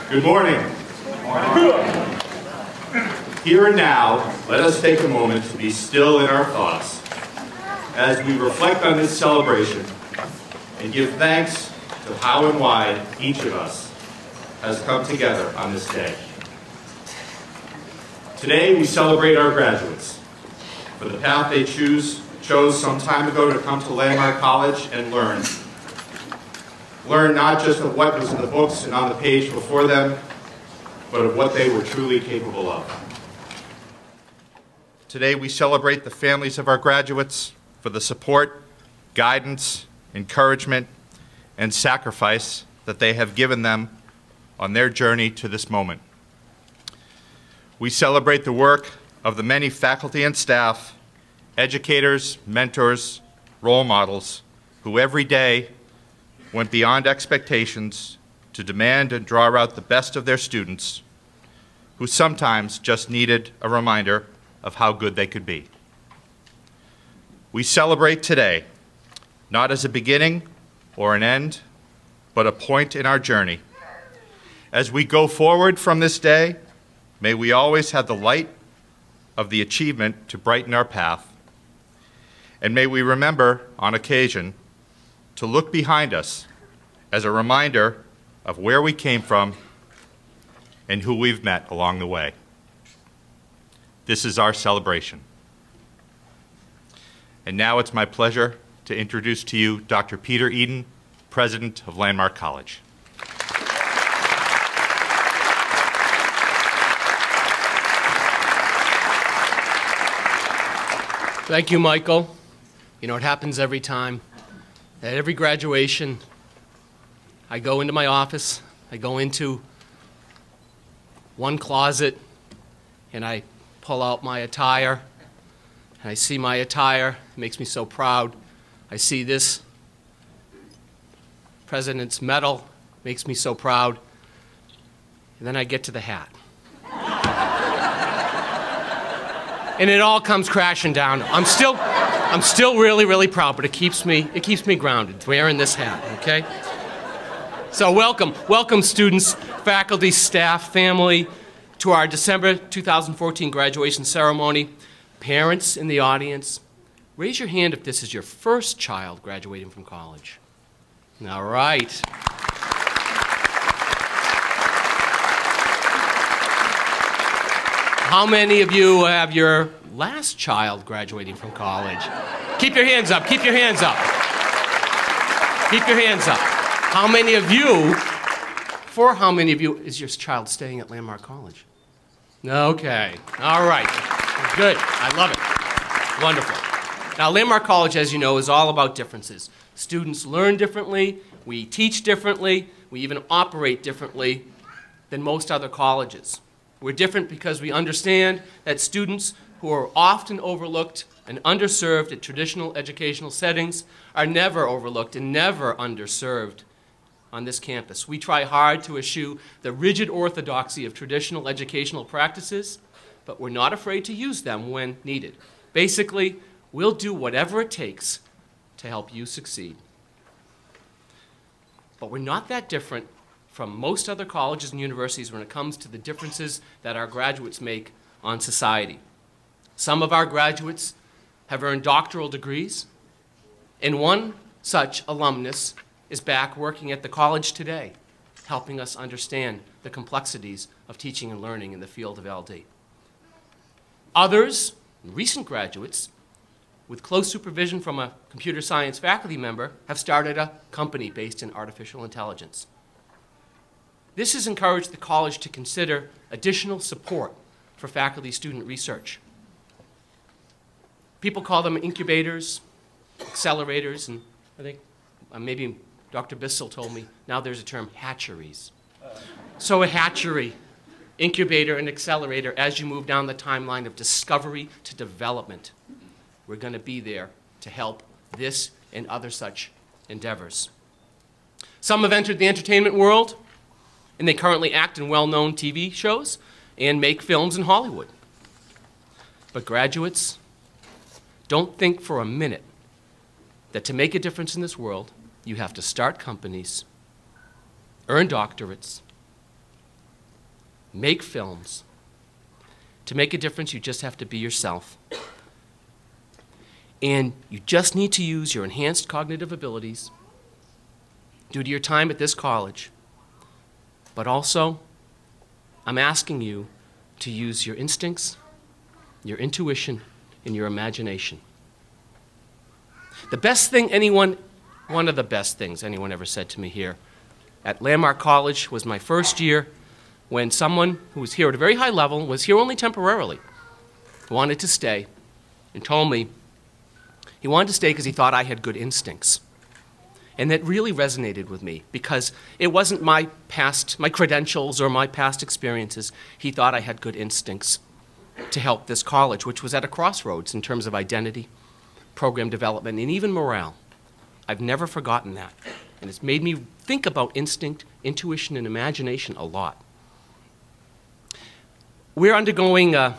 Good morning. Here and now, let us take a moment to be still in our thoughts as we reflect on this celebration and give thanks to how and why each of us has come together on this day. Today, we celebrate our graduates for the path they chose some time ago to come to Landmark College and learn. Learn not just of what was in the books and on the page before them, but of what they were truly capable of. Today we celebrate the families of our graduates for the support, guidance, encouragement, and sacrifice that they have given them on their journey to this moment. We celebrate the work of the many faculty and staff, educators, mentors, role models, who every day went beyond expectations to demand and draw out the best of their students, who sometimes just needed a reminder of how good they could be. We celebrate today, not as a beginning or an end, but a point in our journey. As we go forward from this day, may we always have the light of the achievement to brighten our path, and may we remember, on occasion, to look behind us as a reminder of where we came from and who we've met along the way. This is our celebration. And now it's my pleasure to introduce to you Dr. Peter Eden, President of Landmark College. Thank you, Michael. You know, it happens every time. At every graduation, I go into my office, I go into one closet, and I pull out my attire, and I see my attire. It makes me so proud. I see this President's Medal, makes me so proud. And then I get to the hat. And it all comes crashing down. I'm still really, really proud, but it keeps me grounded, wearing this hat, okay? So welcome students, faculty, staff, family, to our December 2014 graduation ceremony. Parents in the audience, raise your hand if this is your first child graduating from college. All right. How many of you have your last child graduating from college? Keep your hands up, keep your hands up. Keep your hands up. How many of you is your child staying at Landmark College? Okay, all right, good, I love it, wonderful. Now Landmark College, as you know, is all about differences. Students learn differently, we teach differently, we even operate differently than most other colleges. We're different because we understand that students who are often overlooked and underserved at traditional educational settings are never overlooked and never underserved on this campus. We try hard to eschew the rigid orthodoxy of traditional educational practices, but we're not afraid to use them when needed. Basically, we'll do whatever it takes to help you succeed. But we're not that different from most other colleges and universities when it comes to the differences that our graduates make on society. Some of our graduates have earned doctoral degrees, and one such alumnus is back working at the college today, helping us understand the complexities of teaching and learning in the field of LD. Others, recent graduates, with close supervision from a computer science faculty member, have started a company based in artificial intelligence. This has encouraged the college to consider additional support for faculty-student research. People call them incubators, accelerators, and I think maybe Dr. Bissell told me now there's a term, hatcheries. So a hatchery, incubator, and accelerator as you move down the timeline of discovery to development. We're going to be there to help this and other such endeavors. Some have entered the entertainment world, and they currently act in well-known TV shows and make films in Hollywood. But graduates, don't think for a minute that to make a difference in this world, you have to start companies, earn doctorates, make films. To make a difference, you just have to be yourself. And you just need to use your enhanced cognitive abilities due to your time at this college. But also, I'm asking you to use your instincts, your intuition, and your imagination. The best thing one of the best things anyone ever said to me here at Landmark College was my first year when someone who was here at a very high level, was here only temporarily, wanted to stay and told me he wanted to stay because he thought I had good instincts. And that really resonated with me because it wasn't my credentials or my past experiences. He thought I had good instincts to help this college, which was at a crossroads in terms of identity, program development, and even morale. I've never forgotten that. And it's made me think about instinct, intuition, and imagination a lot. We're undergoing a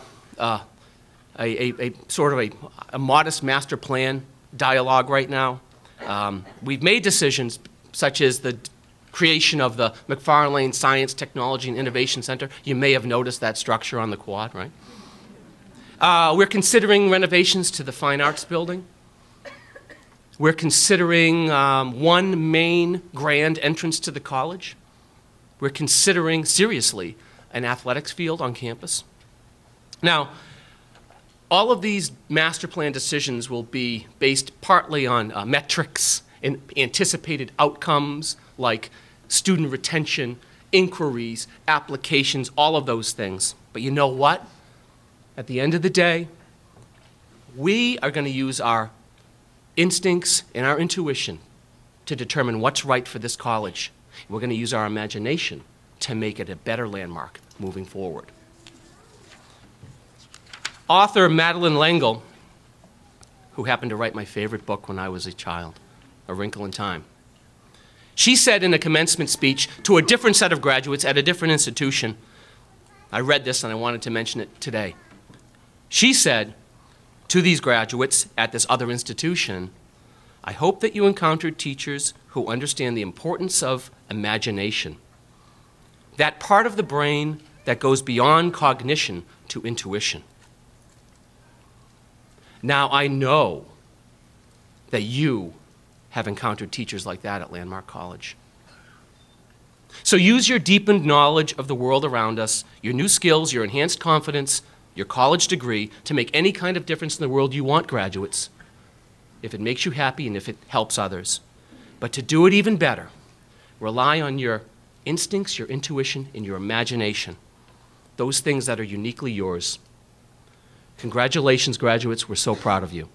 sort of a modest master plan dialogue right now. We've made decisions such as the creation of the McFarlane Science, Technology, and Innovation Center. You may have noticed that structure on the quad, right? We're considering renovations to the Fine Arts Building. We're considering one main grand entrance to the college. We're considering, seriously, an athletics field on campus. Now, all of these master plan decisions will be based partly on metrics and anticipated outcomes like student retention, inquiries, applications, all of those things. But you know what? At the end of the day, we are going to use our instincts and our intuition to determine what's right for this college. We're going to use our imagination to make it a better landmark moving forward. Author Madeleine L'Engle, who happened to write my favorite book when I was a child, A Wrinkle in Time, she said in a commencement speech to a different set of graduates at a different institution, I read this and I wanted to mention it today. She said to these graduates at this other institution, I hope that you encountered teachers who understand the importance of imagination, that part of the brain that goes beyond cognition to intuition. Now, I know that you have encountered teachers like that at Landmark College. So use your deepened knowledge of the world around us, your new skills, your enhanced confidence, your college degree to make any kind of difference in the world you want, graduates, if it makes you happy and if it helps others. But to do it even better, rely on your instincts, your intuition, and your imagination, those things that are uniquely yours. Congratulations, graduates. We're so proud of you.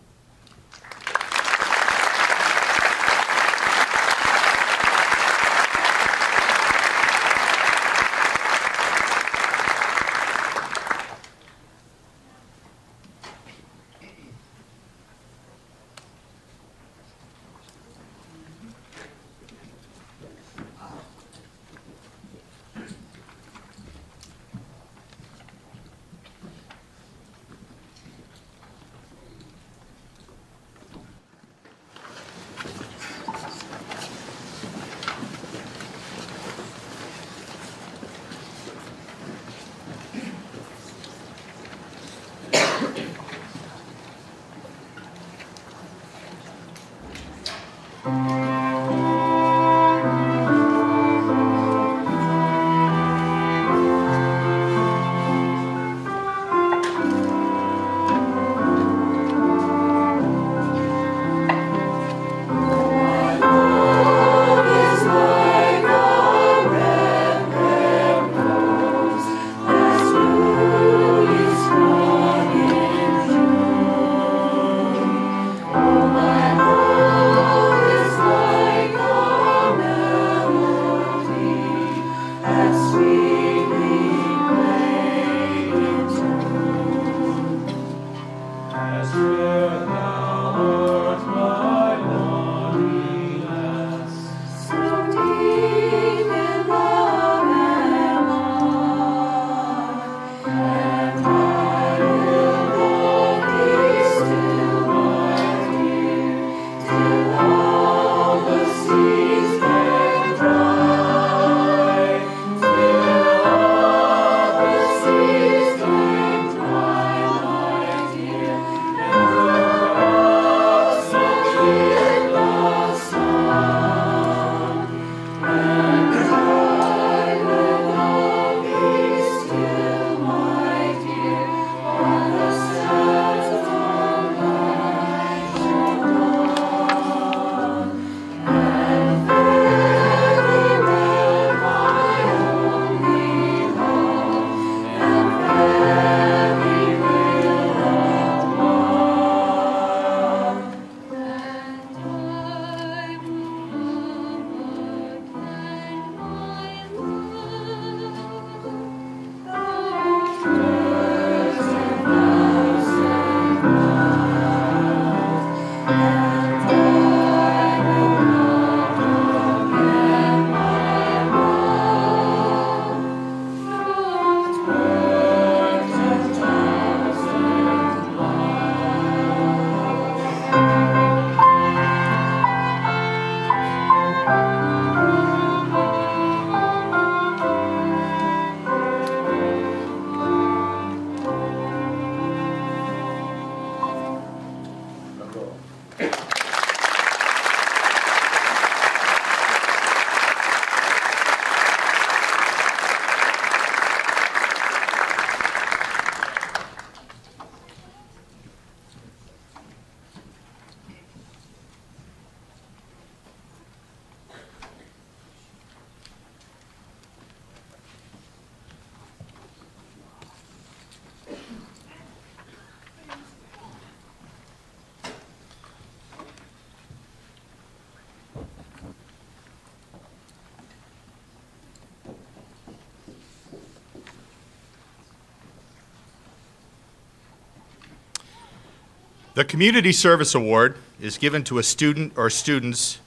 The Community Service Award is given to a student or students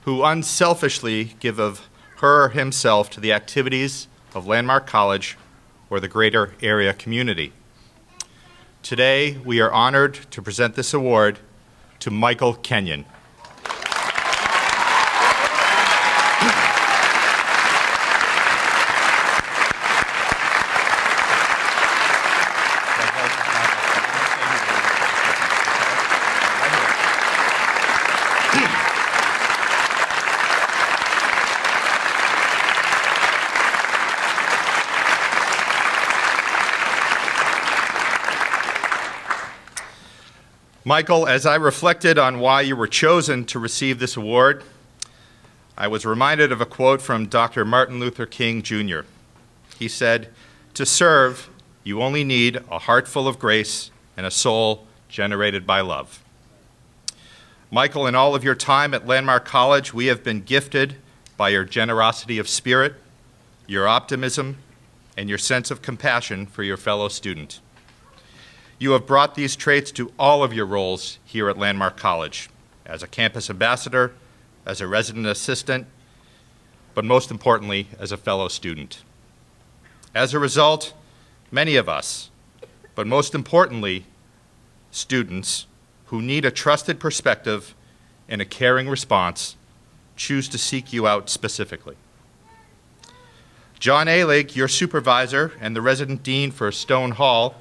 who unselfishly give of her or himself to the activities of Landmark College or the greater area community. Today, we are honored to present this award to Michael Kenyon. Michael, as I reflected on why you were chosen to receive this award, I was reminded of a quote from Dr. Martin Luther King, Jr. He said, "To serve, you only need a heart full of grace and a soul generated by love." Michael, in all of your time at Landmark College, we have been gifted by your generosity of spirit, your optimism, and your sense of compassion for your fellow student. You have brought these traits to all of your roles here at Landmark College, as a campus ambassador, as a resident assistant, but most importantly, as a fellow student. As a result, many of us, but most importantly, students who need a trusted perspective and a caring response, choose to seek you out specifically. John Alig, your supervisor and the resident dean for Stone Hall,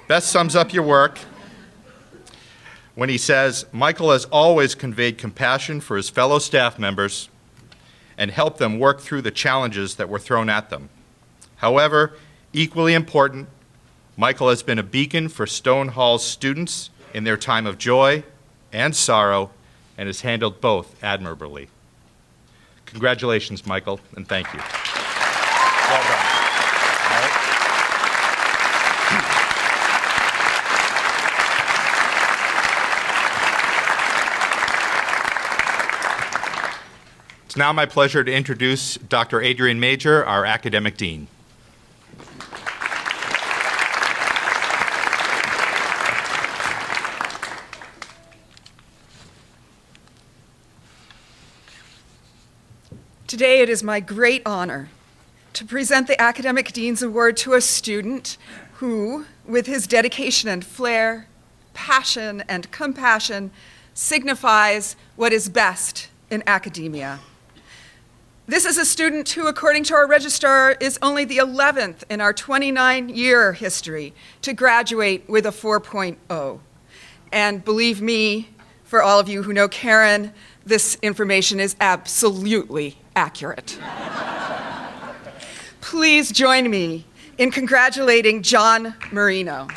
best sums up your work when he says, "Michael has always conveyed compassion for his fellow staff members and helped them work through the challenges that were thrown at them. However, equally important, Michael has been a beacon for Stone Hall's students in their time of joy and sorrow and has handled both admirably." Congratulations, Michael, and thank you. Well done. It's now my pleasure to introduce Dr. Adrian Major, our academic dean. Today it is my great honor to present the Academic Dean's Award to a student who, with his dedication and flair, passion and compassion, signifies what is best in academia. This is a student who, according to our registrar, is only the 11th in our 29-year history to graduate with a 4.0. And believe me, for all of you who know Karen, this information is absolutely accurate. Please join me in congratulating John Marino.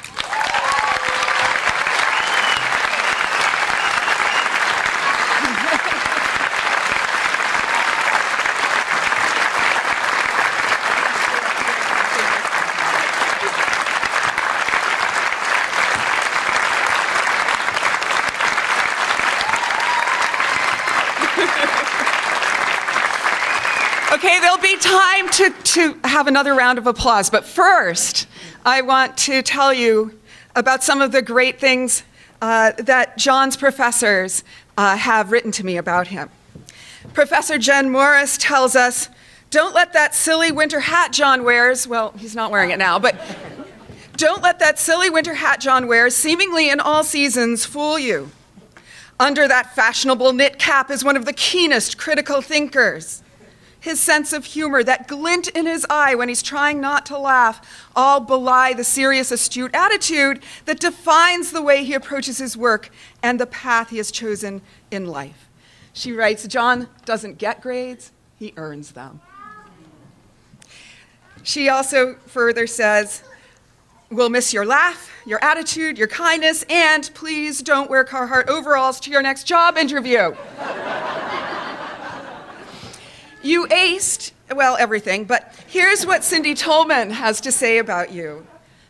Okay, there'll be time to have another round of applause, but first, I want to tell you about some of the great things that John's professors have written to me about him. Professor Jen Morris tells us, "Don't let that silly winter hat John wears," well, he's not wearing it now, but "don't let that silly winter hat John wears, seemingly in all seasons, fool you. Under that fashionable knit cap is one of the keenest critical thinkers. His sense of humor, that glint in his eye when he's trying not to laugh, all belie the serious, astute attitude that defines the way he approaches his work and the path he has chosen in life." She writes, "John doesn't get grades, he earns them." She also further says, "We'll miss your laugh, your attitude, your kindness, and please don't wear Carhartt overalls to your next job interview." You aced, well, everything, but here's what Cindy Tolman has to say about you.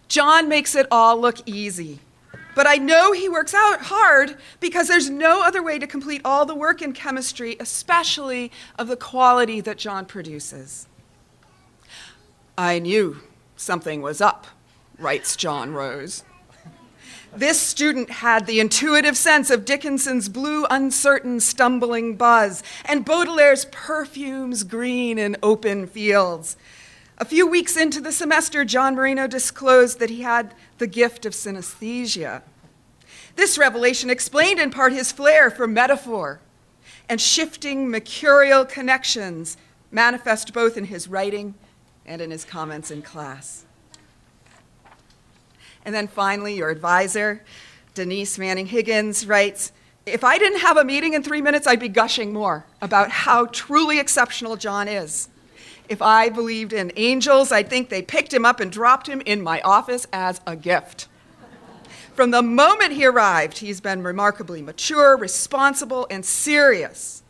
"John makes it all look easy, but I know he works out hard because there's no other way to complete all the work in chemistry, especially of the quality that John produces." I knew something was up, writes John Rose. This student had the intuitive sense of Dickinson's blue, uncertain, stumbling buzz and Baudelaire's perfumes green in open fields. A few weeks into the semester, John Marino disclosed that he had the gift of synesthesia. This revelation explained in part his flair for metaphor and shifting mercurial connections manifest both in his writing and in his comments in class. And then finally, your advisor, Denise Manning Higgins, writes, "If I didn't have a meeting in 3 minutes, I'd be gushing more about how truly exceptional John is. If I believed in angels, I'd think they picked him up and dropped him in my office as a gift. From the moment he arrived, he's been remarkably mature, responsible, and serious.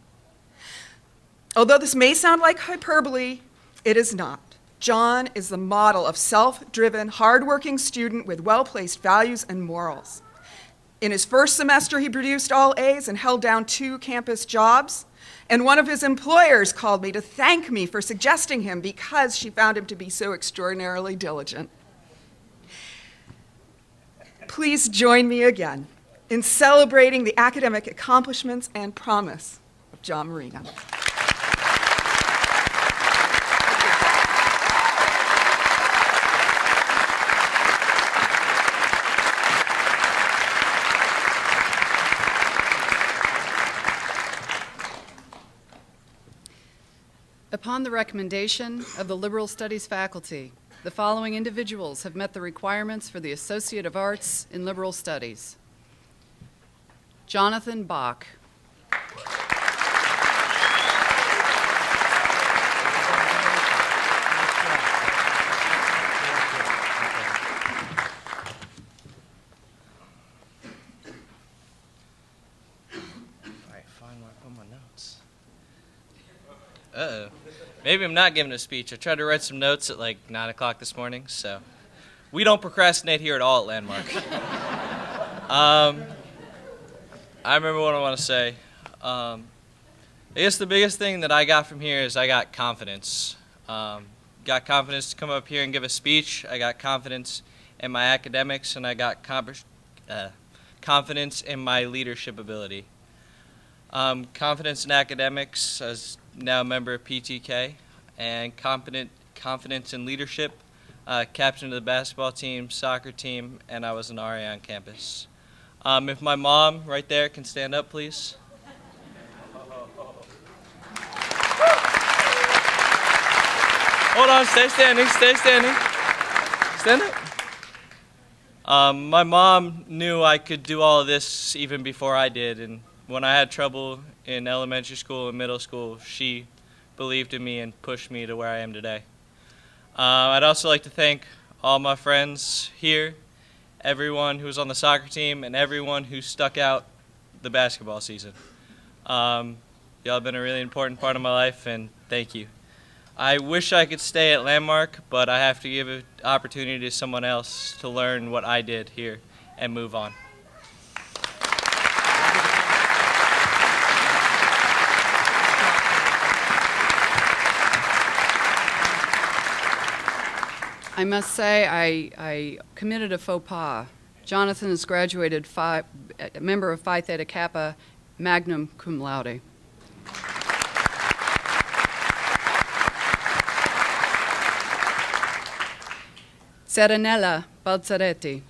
Although this may sound like hyperbole, it is not. John is the model of self-driven, hardworking student with well-placed values and morals. In his first semester, he produced all A's and held down 2 campus jobs. And one of his employers called me to thank me for suggesting him because she found him to be so extraordinarily diligent. Please join me again in celebrating the academic accomplishments and promise of John Marino." Upon the recommendation of the Liberal Studies faculty, the following individuals have met the requirements for the Associate of Arts in Liberal Studies. Jonathan Bach. Uh-oh. Maybe I'm not giving a speech. I tried to write some notes at like 9 o'clock this morning, so we don't procrastinate here at all at Landmark. I remember what I want to say. I guess the biggest thing that I got from here is I got confidence. Got confidence to come up here and give a speech. I got confidence in my academics, and I got confidence in my leadership ability. Confidence in academics as now a member of PTK, and confidence in leadership, captain of the basketball team, soccer team, and I was an RA on campus. If my mom right there can stand up, please. Hold on, stay standing, stay standing. Stand up. My mom knew I could do all of this even before I did, and when I had trouble in elementary school and middle school, she believed in me and pushed me to where I am today. I'd also like to thank all my friends here, everyone who was on the soccer team, and everyone who stuck out the basketball season. Y'all have been a really important part of my life, and thank you. I wish I could stay at Landmark, but I have to give an opportunity to someone else to learn what I did here and move on. I must say I committed a faux pas. Jonathan has graduated a member of Phi Theta Kappa, magna cum laude. Serenella Balzaretti.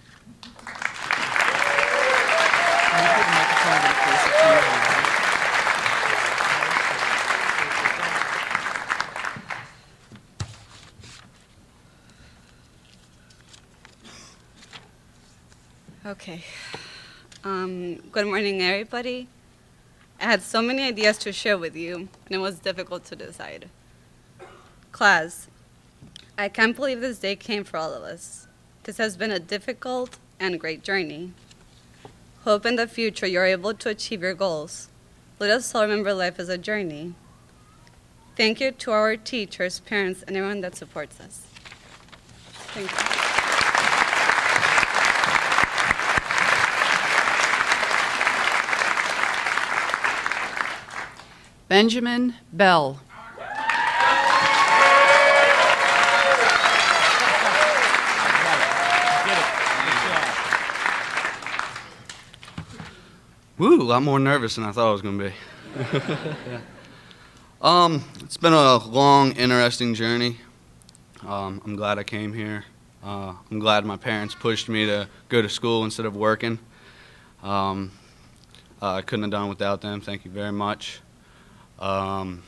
Okay. Good morning, everybody. I had so many ideas to share with you, and it was difficult to decide. Class, I can't believe this day came for all of us. This has been a difficult and great journey. Hope in the future you're able to achieve your goals. Let us all remember life as a journey. Thank you to our teachers, parents, and everyone that supports us. Thank you. Benjamin Bell. Woo, a lot more nervous than I thought I was going to be. Yeah. It's been a long, interesting journey. I'm glad I came here. I'm glad my parents pushed me to go to school instead of working. I couldn't have done it without them. Thank you very much. To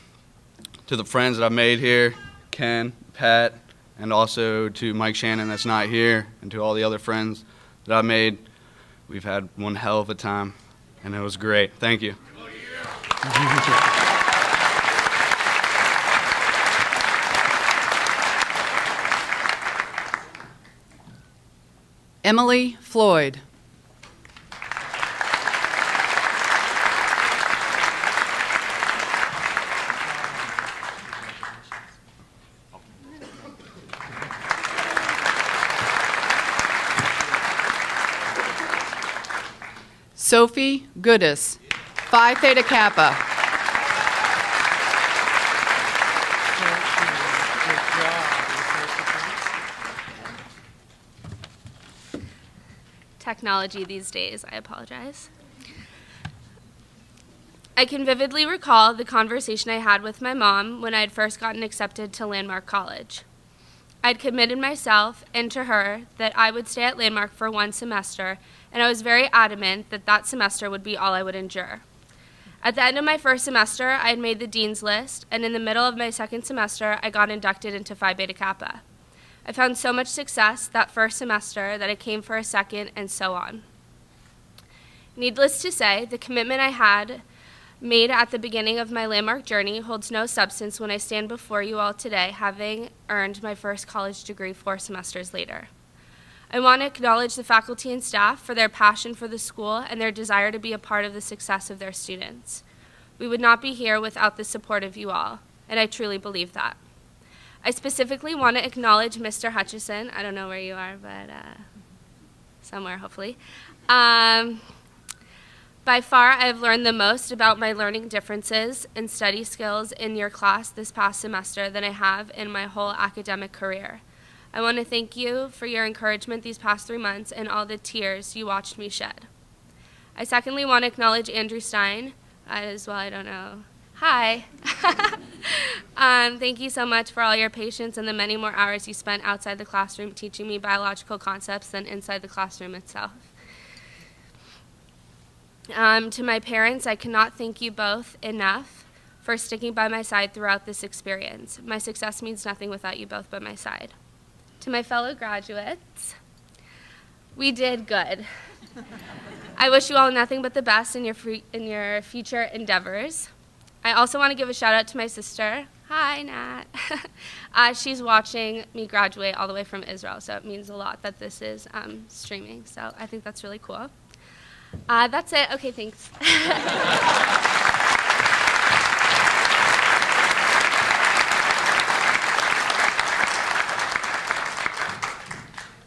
the friends that I've made here, Ken, Pat, and also to Mike Shannon that's not here, and to all the other friends that I've made, we've had one hell of a time, and it was great. Thank you. Emily Floyd. Sophie Goodis, Phi Theta Kappa. Technology these days, I apologize. I can vividly recall the conversation I had with my mom when I had first gotten accepted to Landmark College. I'd committed myself and to her that I would stay at Landmark for one semester, and I was very adamant that that semester would be all I would endure. At the end of my first semester, I had made the dean's list, and in the middle of my second semester, I got inducted into Phi Beta Kappa. I found so much success that first semester that I came for a second, and so on. Needless to say, the commitment I had made at the beginning of my Landmark journey holds no substance when I stand before you all today, having earned my first college degree 4 semesters later. I want to acknowledge the faculty and staff for their passion for the school and their desire to be a part of the success of their students. We would not be here without the support of you all, and I truly believe that. I specifically want to acknowledge Mr. Hutchison. I don't know where you are, but somewhere, hopefully. By far, I have learned the most about my learning differences and study skills in your class this past semester than I have in my whole academic career. I want to thank you for your encouragement these past 3 months and all the tears you watched me shed. I secondly want to acknowledge Andrew Stein as well. I don't know. Hi. Thank you so much for all your patience and the many more hours you spent outside the classroom teaching me biological concepts than inside the classroom itself. To my parents, I cannot thank you both enough for sticking by my side throughout this experience. My success means nothing without you both by my side. To my fellow graduates, we did good. I wish you all nothing but the best in your future endeavors. I also want to give a shout out to my sister. Hi, Nat. She's watching me graduate all the way from Israel, so it means a lot that this is streaming. So I think that's really cool. That's it. Okay, thanks.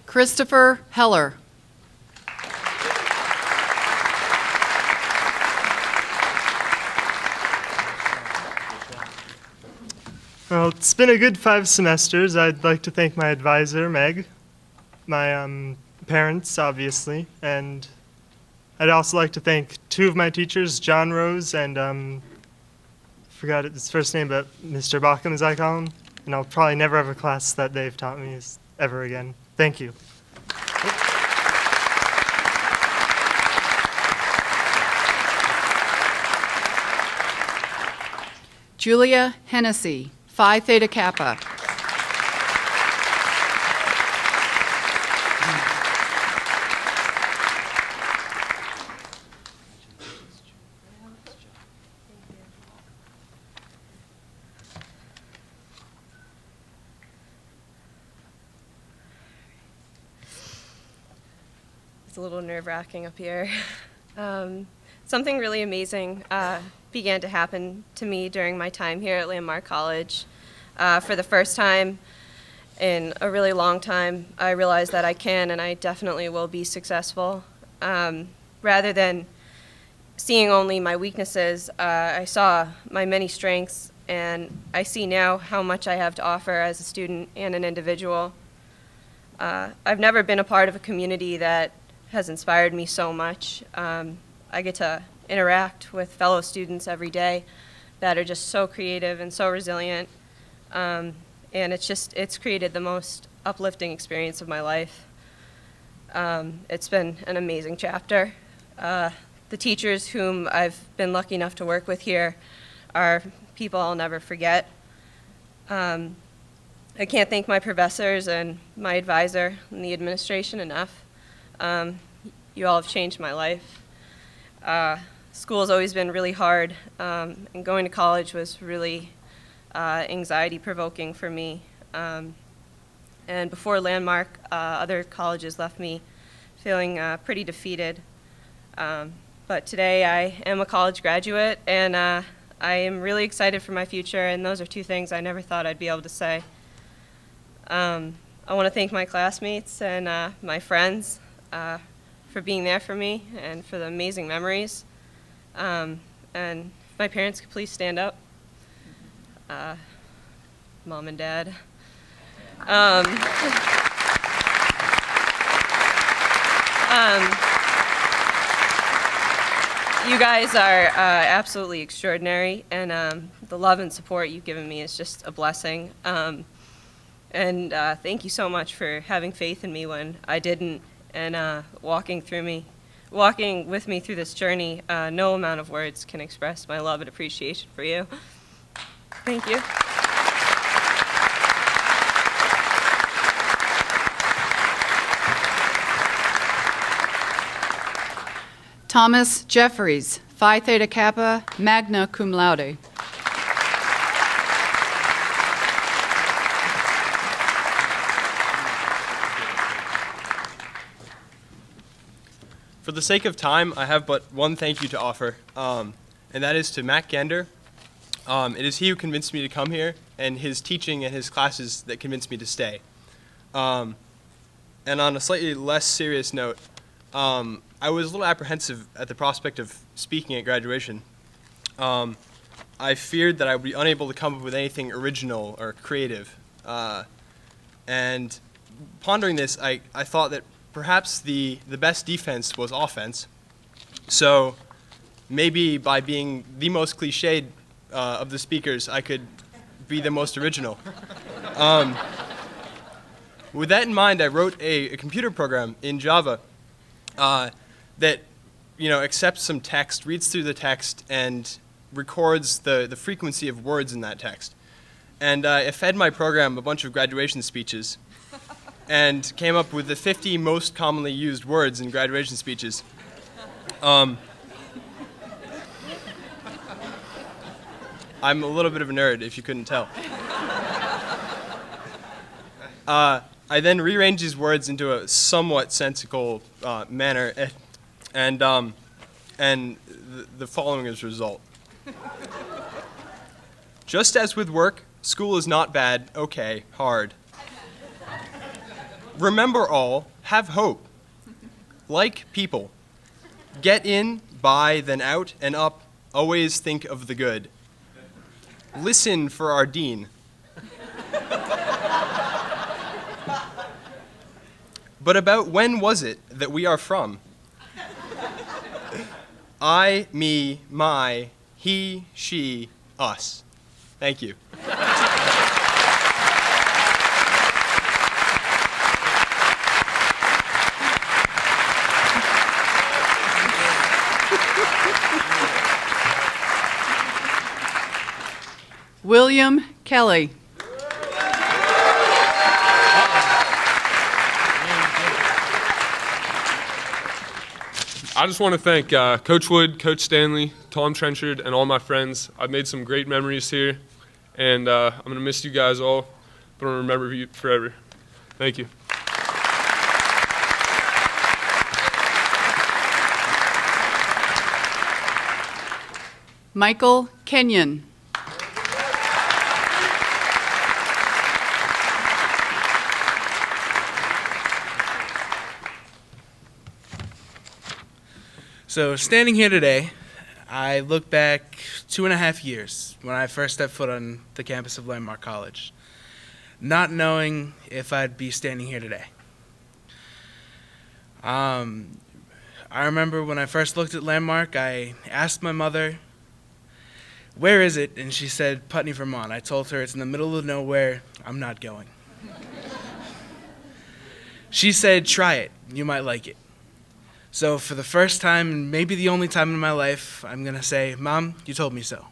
Christopher Heller. Well, it's been a good 5 semesters. I'd like to thank my advisor, Meg, my parents, obviously, and I'd also like to thank 2 of my teachers, John Rose and forgot his first name, but Mr. Bacham, as I call him. And I'll probably never have a class that they've taught me ever again. Thank you. Julia Hennessy, Phi Theta Kappa. It's a little nerve-wracking up here. Something really amazing began to happen to me during my time here at Landmark College. For the first time in a really long time, I realized that I can and I definitely will be successful. Rather than seeing only my weaknesses, I saw my many strengths, and I see now how much I have to offer as a student and an individual. I've never been a part of a community that has inspired me so much. I get to interact with fellow students every day that are just so creative and so resilient. And it's created the most uplifting experience of my life. It's been an amazing chapter. The teachers whom I've been lucky enough to work with here are people I'll never forget. I can't thank my professors and my advisor and the administration enough. You all have changed my life. School has always been really hard, and going to college was really anxiety-provoking for me. And before Landmark, other colleges left me feeling pretty defeated. But today I am a college graduate, and I am really excited for my future, and those are two things I never thought I'd be able to say. I want to thank my classmates and my friends for being there for me and for the amazing memories. And if my parents could please stand up. Mom and Dad. You guys are absolutely extraordinary, and the love and support you've given me is just a blessing. And thank you so much for having faith in me when I didn't, and walking with me through this journey. No amount of words can express my love and appreciation for you. Thank you. Thomas Jeffries, Phi Theta Kappa, magna cum laude. For the sake of time, I have but one thank you to offer, and that is to Matt Gander. It is he who convinced me to come here, and his teaching and his classes that convinced me to stay. And on a slightly less serious note, I was a little apprehensive at the prospect of speaking at graduation. I feared that I would be unable to come up with anything original or creative. And pondering this, I thought that perhaps the best defense was offense. So maybe by being the most cliched of the speakers, I could be the most original. With that in mind, I wrote a computer program in Java that accepts some text, reads through the text, and records the frequency of words in that text. And I fed my program a bunch of graduation speeches and came up with the 50 most commonly used words in graduation speeches. I'm a little bit of a nerd, if you couldn't tell. I then rearranged these words into a somewhat sensical manner, and the following is the result. Just as with work, school is not bad, okay, hard. Remember all, have hope. Like people. Get in, by, then out, and up, always think of the good. Listen for our dean. But about when was it that we are from? I, me, my, he, she, us. Thank you. William Kelly. I just want to thank Coach Wood, Coach Stanley, Tom Trenchard, and all my friends. I've made some great memories here, and I'm going to miss you guys all, but I'm going to remember you forever. Thank you. Michael Kenyon. So standing here today, I look back 2.5 years when I first stepped foot on the campus of Landmark College, not knowing if I'd be standing here today. I I remember when I first looked at Landmark, I asked my mother, "Where is it?" And she said, "Putney, Vermont." I told her, "It's in the middle of nowhere. I'm not going." She said, "Try it. You might like it." So for the first time, and maybe the only time in my life, I'm going to say, "Mom, you told me so."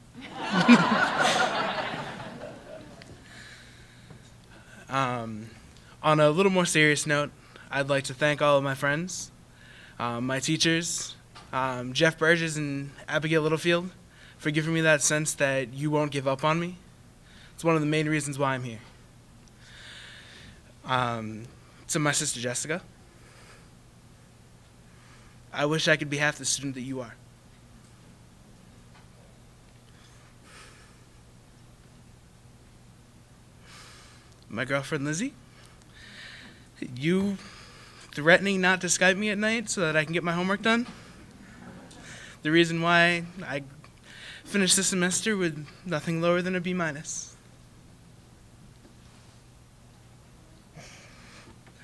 On a little more serious note, I'd like to thank all of my friends, my teachers, Jeff Burgess and Abigail Littlefield, for giving me that sense that you won't give up on me. It's one of the main reasons why I'm here. To my sister Jessica, I wish I could be half the student that you are. My girlfriend Lizzie, you threatening not to Skype me at night so that I can get my homework done. The reason why I finished the semester with nothing lower than a B-.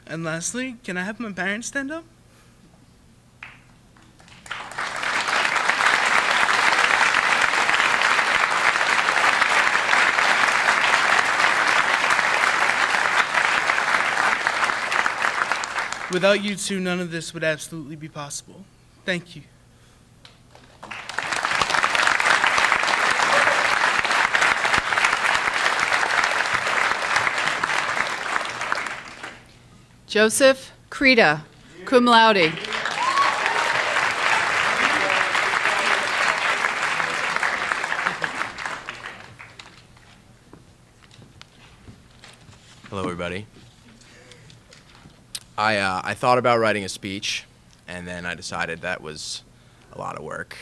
And lastly, can I have my parents stand up? Without you two, none of this would absolutely be possible. Thank you. Joseph Creta, cum laude. Hello, everybody. I thought about writing a speech, and then I decided that was a lot of work.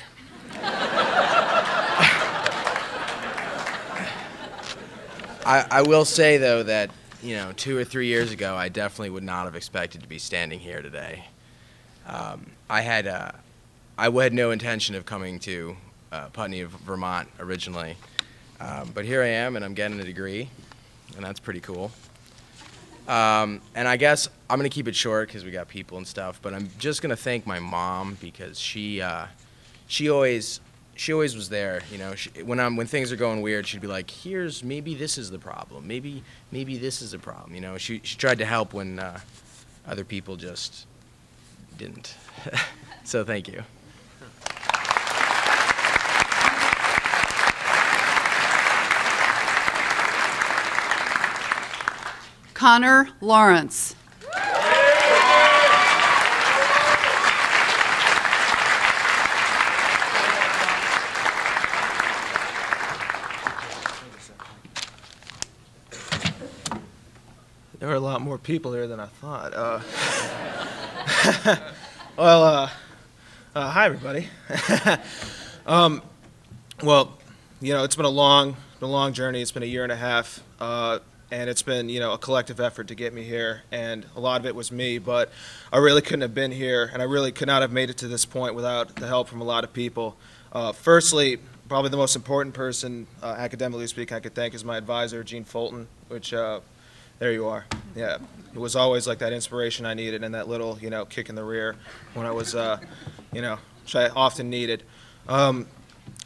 I will say, though, that 2 or 3 years ago, I definitely would not have expected to be standing here today. I had no intention of coming to Putney, Vermont originally, but here I am, and I'm getting a degree, and that's pretty cool. And I guess I'm gonna keep it short because we got people and stuff, but I'm just gonna thank my mom because she always was there. When things are going weird, she'd be like, maybe this is the problem. Maybe this is a problem. She tried to help when other people just didn't. So thank you. Connor Lawrence. There were a lot more people here than I thought. Hi everybody. Well, it's been a long journey. It's been a year and a half, and it's been a collective effort to get me here. And a lot of it was me, but I really couldn't have been here, and I really could not have made it to this point without the help from a lot of people. Firstly, probably the most important person, academically speaking, I could thank is my advisor, Gene Fulton, which. There you are. Yeah, it was always like that inspiration I needed and that little, kick in the rear when I was, which I often needed. I'd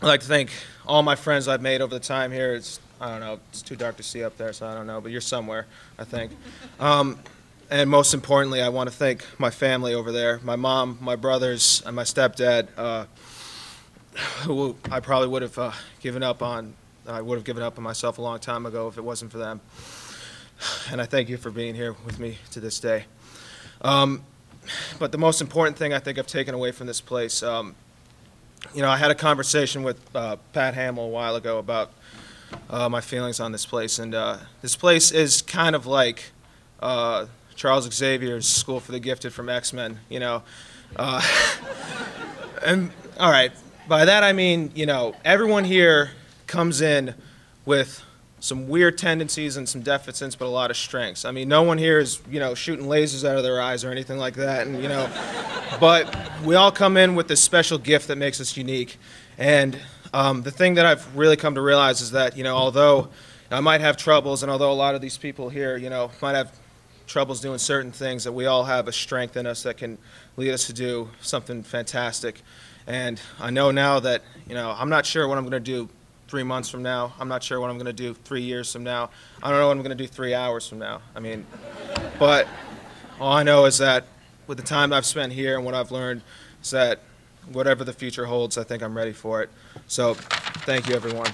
like to thank all my friends I've made over the time here. I don't know, it's too dark to see up there, so I don't know, but you're somewhere, I think. And most importantly, I want to thank my family over there, my mom, my brothers, and my stepdad, who I probably would have given up on. I would have given up on myself a long time ago if it wasn't for them. And I thank you for being here with me to this day. But the most important thing I think I've taken away from this place, I had a conversation with Pat Hamill a while ago about my feelings on this place. And this place is kind of like Charles Xavier's School for the Gifted from X-Men, And all right, by that I mean, everyone here comes in with some weird tendencies and some deficits, but a lot of strengths. I mean, no one here is, shooting lasers out of their eyes or anything like that, and but we all come in with this special gift that makes us unique. And the thing that I've really come to realize is that, although I might have troubles, and although a lot of these people here, might have troubles doing certain things, that we all have a strength in us that can lead us to do something fantastic. And I know now that, I'm not sure what I'm going to do 3 months from now. I'm not sure what I'm going to do 3 years from now. I don't know what I'm going to do 3 hours from now. But all I know is that with the time I've spent here and what I've learned is that whatever the future holds, I think I'm ready for it. So thank you, everyone.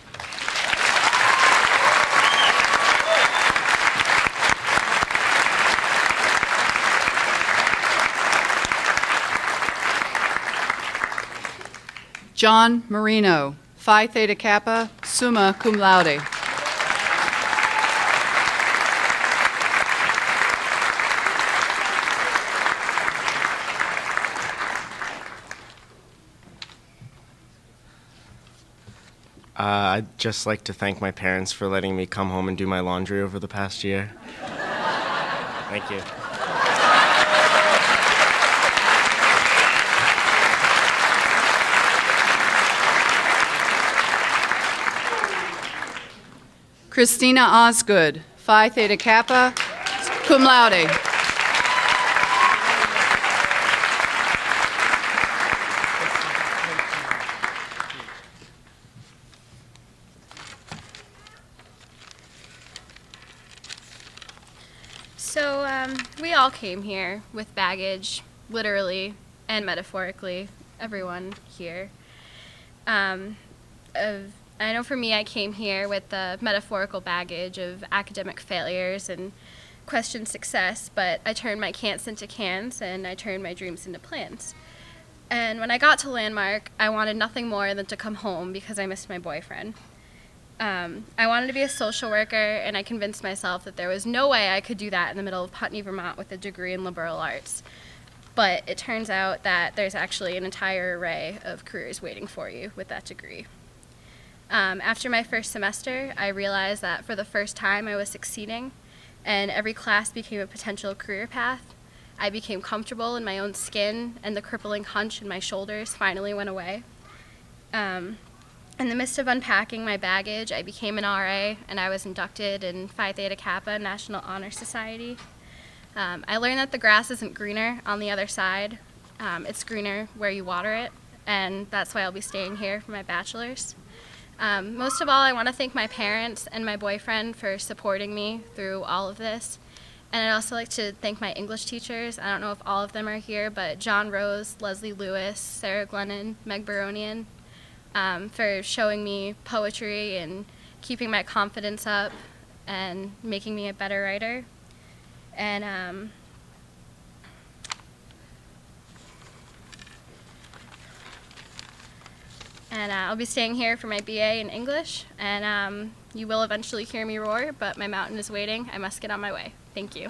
John Marino, Phi Theta Kappa, summa cum laude. I'd just like to thank my parents for letting me come home and do my laundry over the past year. Thank you. Christina Osgood, Phi Theta Kappa, cum laude. So we all came here with baggage, literally and metaphorically, everyone here. I know for me, I came here with the metaphorical baggage of academic failures and questioned success, but I turned my can'ts into cans and I turned my dreams into plans. And when I got to Landmark, I wanted nothing more than to come home because I missed my boyfriend. I wanted to be a social worker, and I convinced myself that there was no way I could do that in the middle of Putney, Vermont with a degree in liberal arts. But it turns out that there's actually an entire array of careers waiting for you with that degree. After my first semester, I realized that for the first time I was succeeding, and every class became a potential career path. I became comfortable in my own skin, and the crippling hunch in my shoulders finally went away. In the midst of unpacking my baggage, I became an RA, and I was inducted in Phi Theta Kappa National Honor Society. I learned that the grass isn't greener on the other side. It's greener where you water it, and that's why I'll be staying here for my bachelor's. Most of all, I want to thank my parents and my boyfriend for supporting me through all of this. And I'd also like to thank my English teachers. I don't know if all of them are here, but John Rose, Leslie Lewis, Sarah Glennon, Meg Baronian, for showing me poetry and keeping my confidence up and making me a better writer. And I'll be staying here for my BA in English, and you will eventually hear me roar, but my mountain is waiting. I must get on my way. Thank you.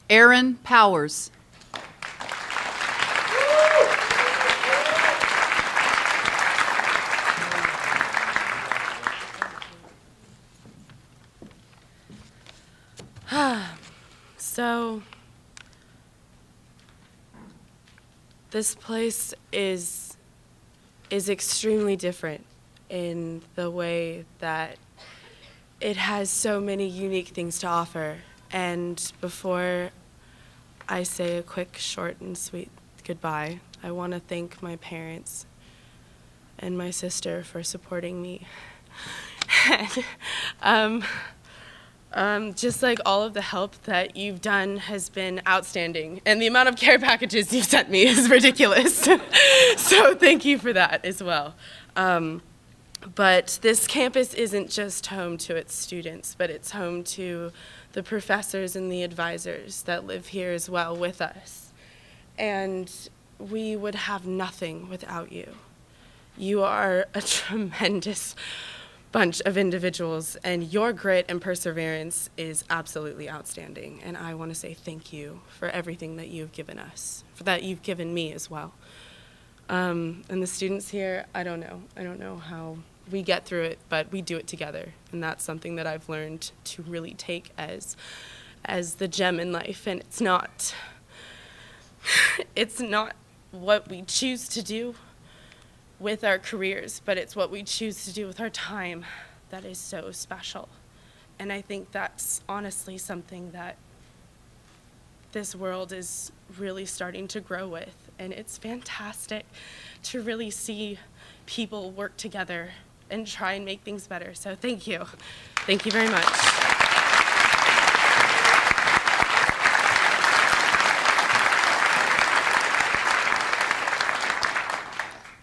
Aaron Powers. So, this place is extremely different in the way that it has so many unique things to offer. And before I say a quick, short, and sweet goodbye, I want to thank my parents and my sister for supporting me. Just like all of the help that you've done has been outstanding, and the amount of care packages you've sent me is ridiculous. So thank you for that as well. But this campus isn't just home to its students, but it's home to the professors and the advisors that live here as well with us. And we would have nothing without you. You are a tremendous bunch of individuals, and your grit and perseverance is absolutely outstanding. And I want to say thank you for everything that you've given us, for that you've given me as well. And the students here, I don't know how we get through it, but we do it together. And that's something that I've learned to really take as the gem in life. And it's not what we choose to do with our careers, but it's what we choose to do with our time that is so special. And I think that's honestly something that this world is really starting to grow with. And it's fantastic to really see people work together and try and make things better. So thank you. Thank you very much.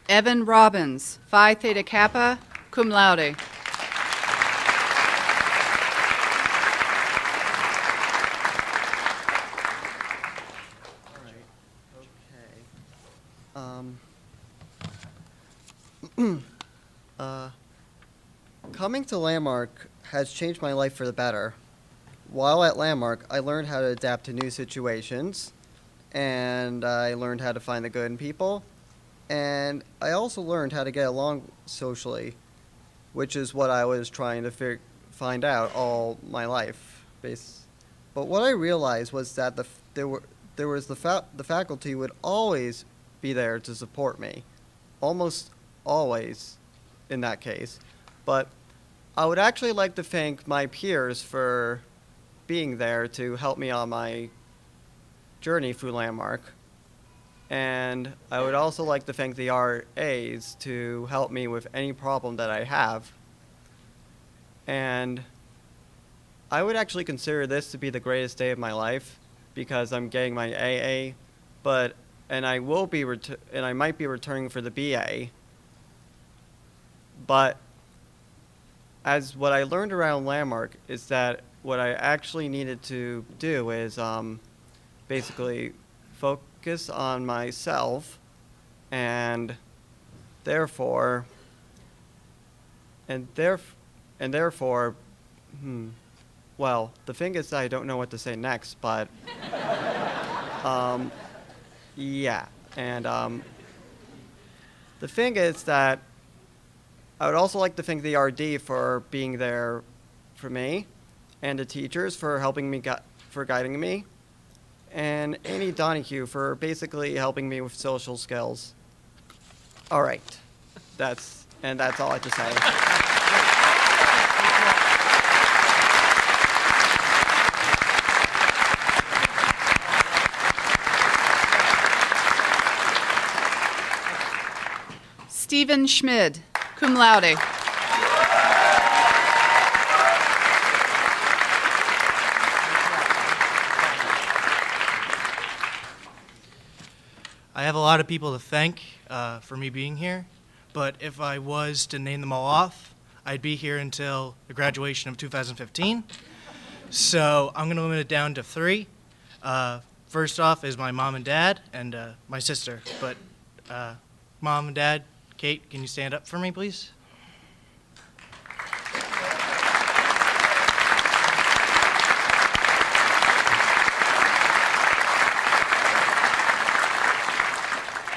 Evan Robbins, Phi Theta Kappa, cum laude. Coming to Landmark has changed my life for the better. While at Landmark, I learned how to adapt to new situations, and I learned how to find the good in people, and I also learned how to get along socially, which is what I was trying to find out all my life. But what I realized was that the faculty would always be there to support me, almost always in that case. But I would actually like to thank my peers for being there to help me on my journey through Landmark. And I would also like to thank the RAs to help me with any problem that I have. And I would actually consider this to be the greatest day of my life because I'm getting my AA, and I might be returning for the BA. But as what I learned around Landmark is that what I actually needed to do is basically focus on myself, and therefore, well, the thing is that I don't know what to say next, but yeah, and the thing is that I would also like to thank the RD for being there for me, and the teachers for helping me, for guiding me, and Amy Donahue for basically helping me with social skills. All right, that's all I have to say. Stephen Schmid, cum laude. I have a lot of people to thank for me being here, but if I was to name them all off, I'd be here until the graduation of 2015. So I'm going to limit it down to 3. First off is my mom and dad and my sister. But mom and dad, Kate, can you stand up for me, please?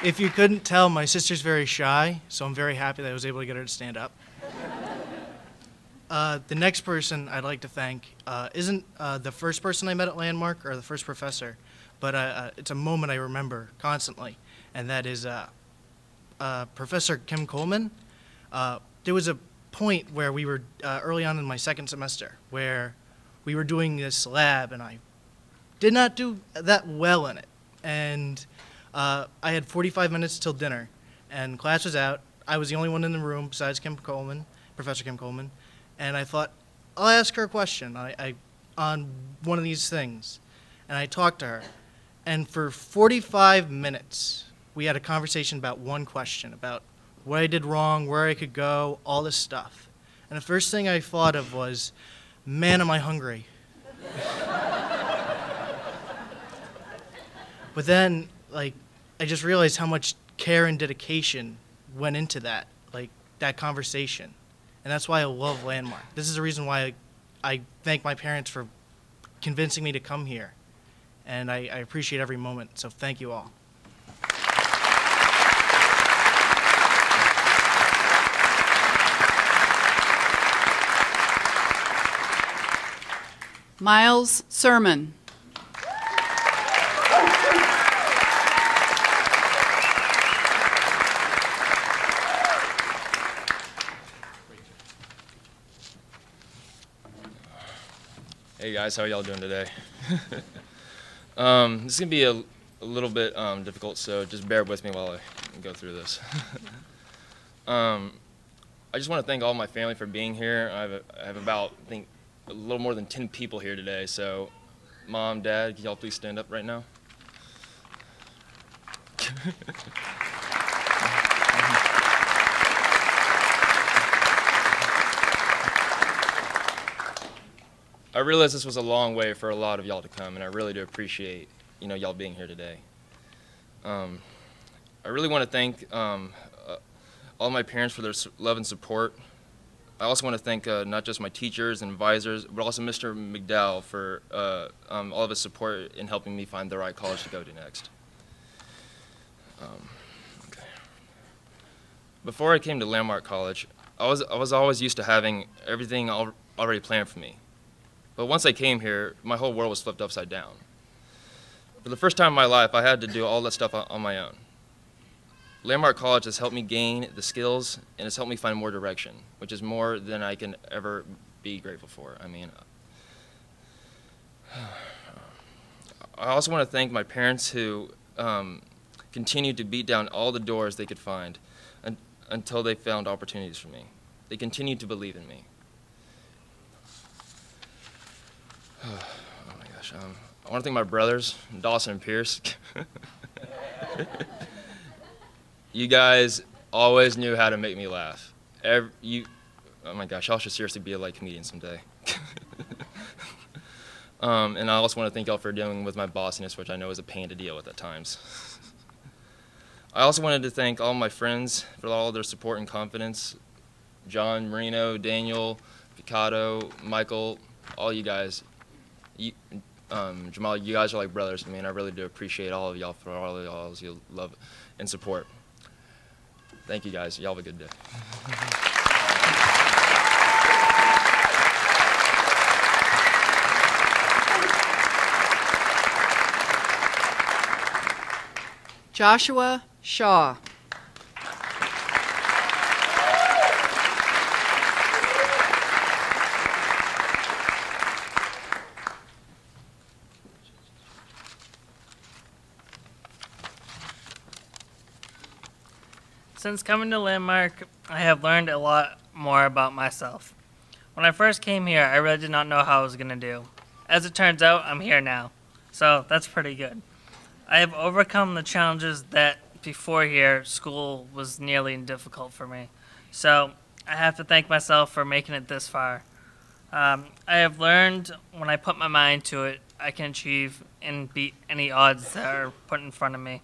If you couldn't tell, my sister's very shy, so I'm very happy that I was able to get her to stand up. The next person I'd like to thank isn't the first person I met at Landmark or the first professor, but it's a moment I remember constantly, and that is Professor Kim Coleman. There was a point where we were early on in my second semester where we were doing this lab, and I did not do that well in it. And I had 45 minutes till dinner, and class was out. I was the only one in the room besides Kim Coleman, Professor Kim Coleman, and I thought, I'll ask her a question on one of these things. And I talked to her, and for 45 minutes, we had a conversation about one question, about what I did wrong, where I could go, all this stuff. And the first thing I thought of was, man, am I hungry. But then, I just realized how much care and dedication went into that, that conversation. And that's why I love Landmark. This is the reason why I thank my parents for convincing me to come here. And I appreciate every moment, so thank you all. Miles Sermon. Hey guys, how y'all doing today? This is gonna be a little bit difficult, so just bear with me while I go through this. I just want to thank all my family for being here. I have about, I think, a little more than 10 people here today. So, Mom, Dad, can y'all please stand up right now? I realize this was a long way for a lot of y'all to come, and I really do appreciate, y'all being here today. I really want to thank all my parents for their love and support. I also want to thank not just my teachers and advisors, but also Mr. McDowell for all of his support in helping me find the right college to go to next. Okay. Before I came to Landmark College, I was always used to having everything already planned for me. But once I came here, my whole world was flipped upside down. For the first time in my life, I had to do all that stuff on my own. Landmark College has helped me gain the skills, and it's helped me find more direction, which is more than I can ever be grateful for. I mean, I also want to thank my parents who continued to beat down all the doors they could find until they found opportunities for me. They continued to believe in me. Oh my gosh. I want to thank my brothers, Dawson and Pierce. You guys always knew how to make me laugh. Oh my gosh, y'all should seriously be a like comedian someday. And I also want to thank y'all for dealing with my bossiness, which I know is a pain to deal with at times. I also wanted to thank all my friends for all their support and confidence. John, Marino, Daniel, Picado, Michael, all you guys. Jamal, you guys are like brothers to me, and I really do appreciate all of y'all for all of y'all's love and support. Thank you guys. Y'all have a good day. Joshua Shaw. Since coming to Landmark, I have learned a lot more about myself. When I first came here, I really did not know how I was going to do. As it turns out, I'm here now, so that's pretty good. I have overcome the challenges that before here, school was nearly difficult for me. So I have to thank myself for making it this far. I have learned when I put my mind to it, I can achieve and beat any odds that are put in front of me.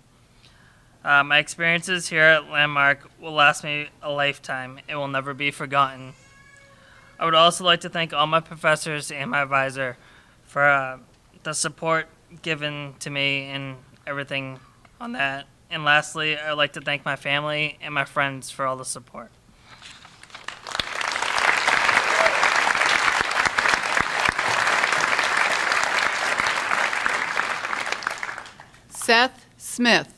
My experiences here at Landmark will last me a lifetime. It will never be forgotten. I would also like to thank all my professors and my advisor for the support given to me and everything on that. And lastly, I would like to thank my family and my friends for all the support. Seth Smith.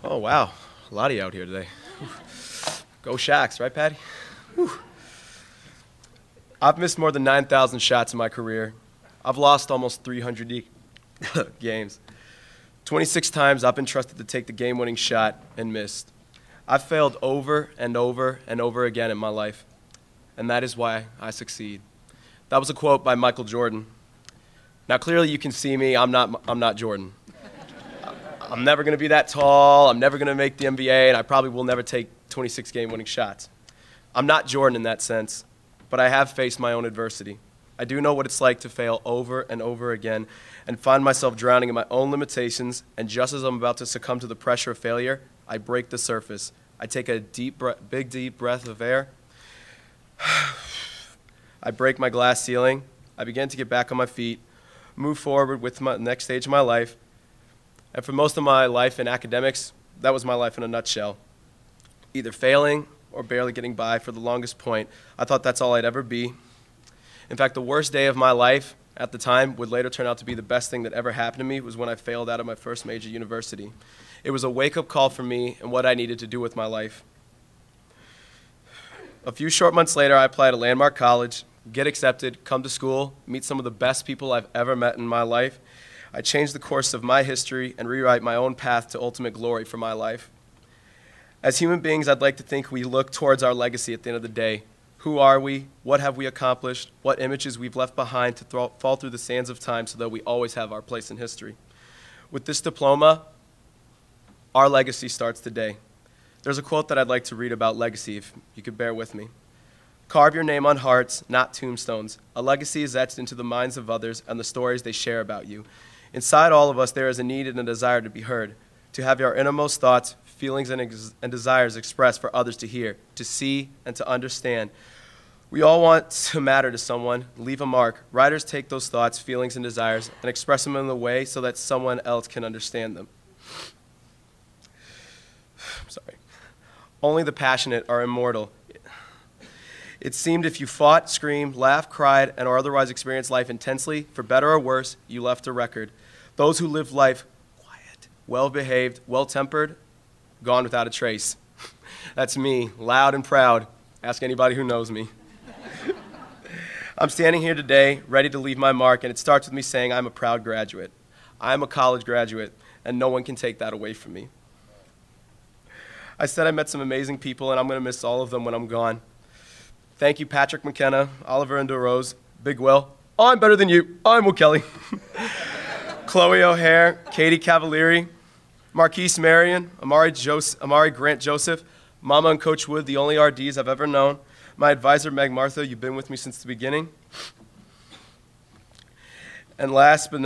Oh, wow. A lot of you out here today. Go Shacks, right, Patty? Whew. I've missed more than 9,000 shots in my career. I've lost almost 300 games. 26 times I've been trusted to take the game-winning shot and missed. I've failed over and over and over again in my life, and that is why I succeed. That was a quote by Michael Jordan. Now, clearly you can see me. I'm not Jordan. I'm never going to be that tall, I'm never going to make the NBA, and I probably will never take 26 game-winning shots. I'm not Jordan in that sense, but I have faced my own adversity. I do know what it's like to fail over and over again and find myself drowning in my own limitations, and just as I'm about to succumb to the pressure of failure, I break the surface. I take a big, deep breath of air. I break my glass ceiling. I begin to get back on my feet, move forward with my next stage of my life. And for most of my life in academics, that was my life in a nutshell. Either failing or barely getting by for the longest point. I thought that's all I'd ever be. In fact, the worst day of my life at the time would later turn out to be the best thing that ever happened to me was when I failed out of my first major university. It was a wake-up call for me and what I needed to do with my life. A few short months later, I applied to Landmark College, get accepted, come to school, meet some of the best people I've ever met in my life. I changed the course of my history and rewrite my own path to ultimate glory for my life. As human beings, I'd like to think we look towards our legacy at the end of the day. Who are we? What have we accomplished? What images we've left behind to fall through the sands of time so that we always have our place in history. With this diploma, our legacy starts today. There's a quote that I'd like to read about legacy, if you could bear with me. Carve your name on hearts, not tombstones. A legacy is etched into the minds of others and the stories they share about you. Inside all of us, there is a need and a desire to be heard, to have our innermost thoughts, feelings, and desires expressed for others to hear, to see, and to understand. We all want to matter to someone, leave a mark. Writers take those thoughts, feelings, and desires and express them in a way so that someone else can understand them. Sorry. Only the passionate are immortal. It seemed if you fought, screamed, laughed, cried, and or otherwise experienced life intensely, for better or worse, you left a record. Those who lived life quiet, well-behaved, well-tempered, gone without a trace. That's me, loud and proud. Ask anybody who knows me. I'm standing here today, ready to leave my mark, and it starts with me saying I'm a proud graduate. I'm a college graduate, and no one can take that away from me. I said I met some amazing people, and I'm going to miss all of them when I'm gone. Thank you, Patrick McKenna, Oliver and DeRose, Big Will. Oh, I'm better than you. I'm Will Kelly. Chloe O'Hare, Katie Cavalieri, Marquise Marion, Amari Grant Joseph, Mama and Coach Wood, the only RDs I've ever known. My advisor, Meg Martha, you've been with me since the beginning. And last but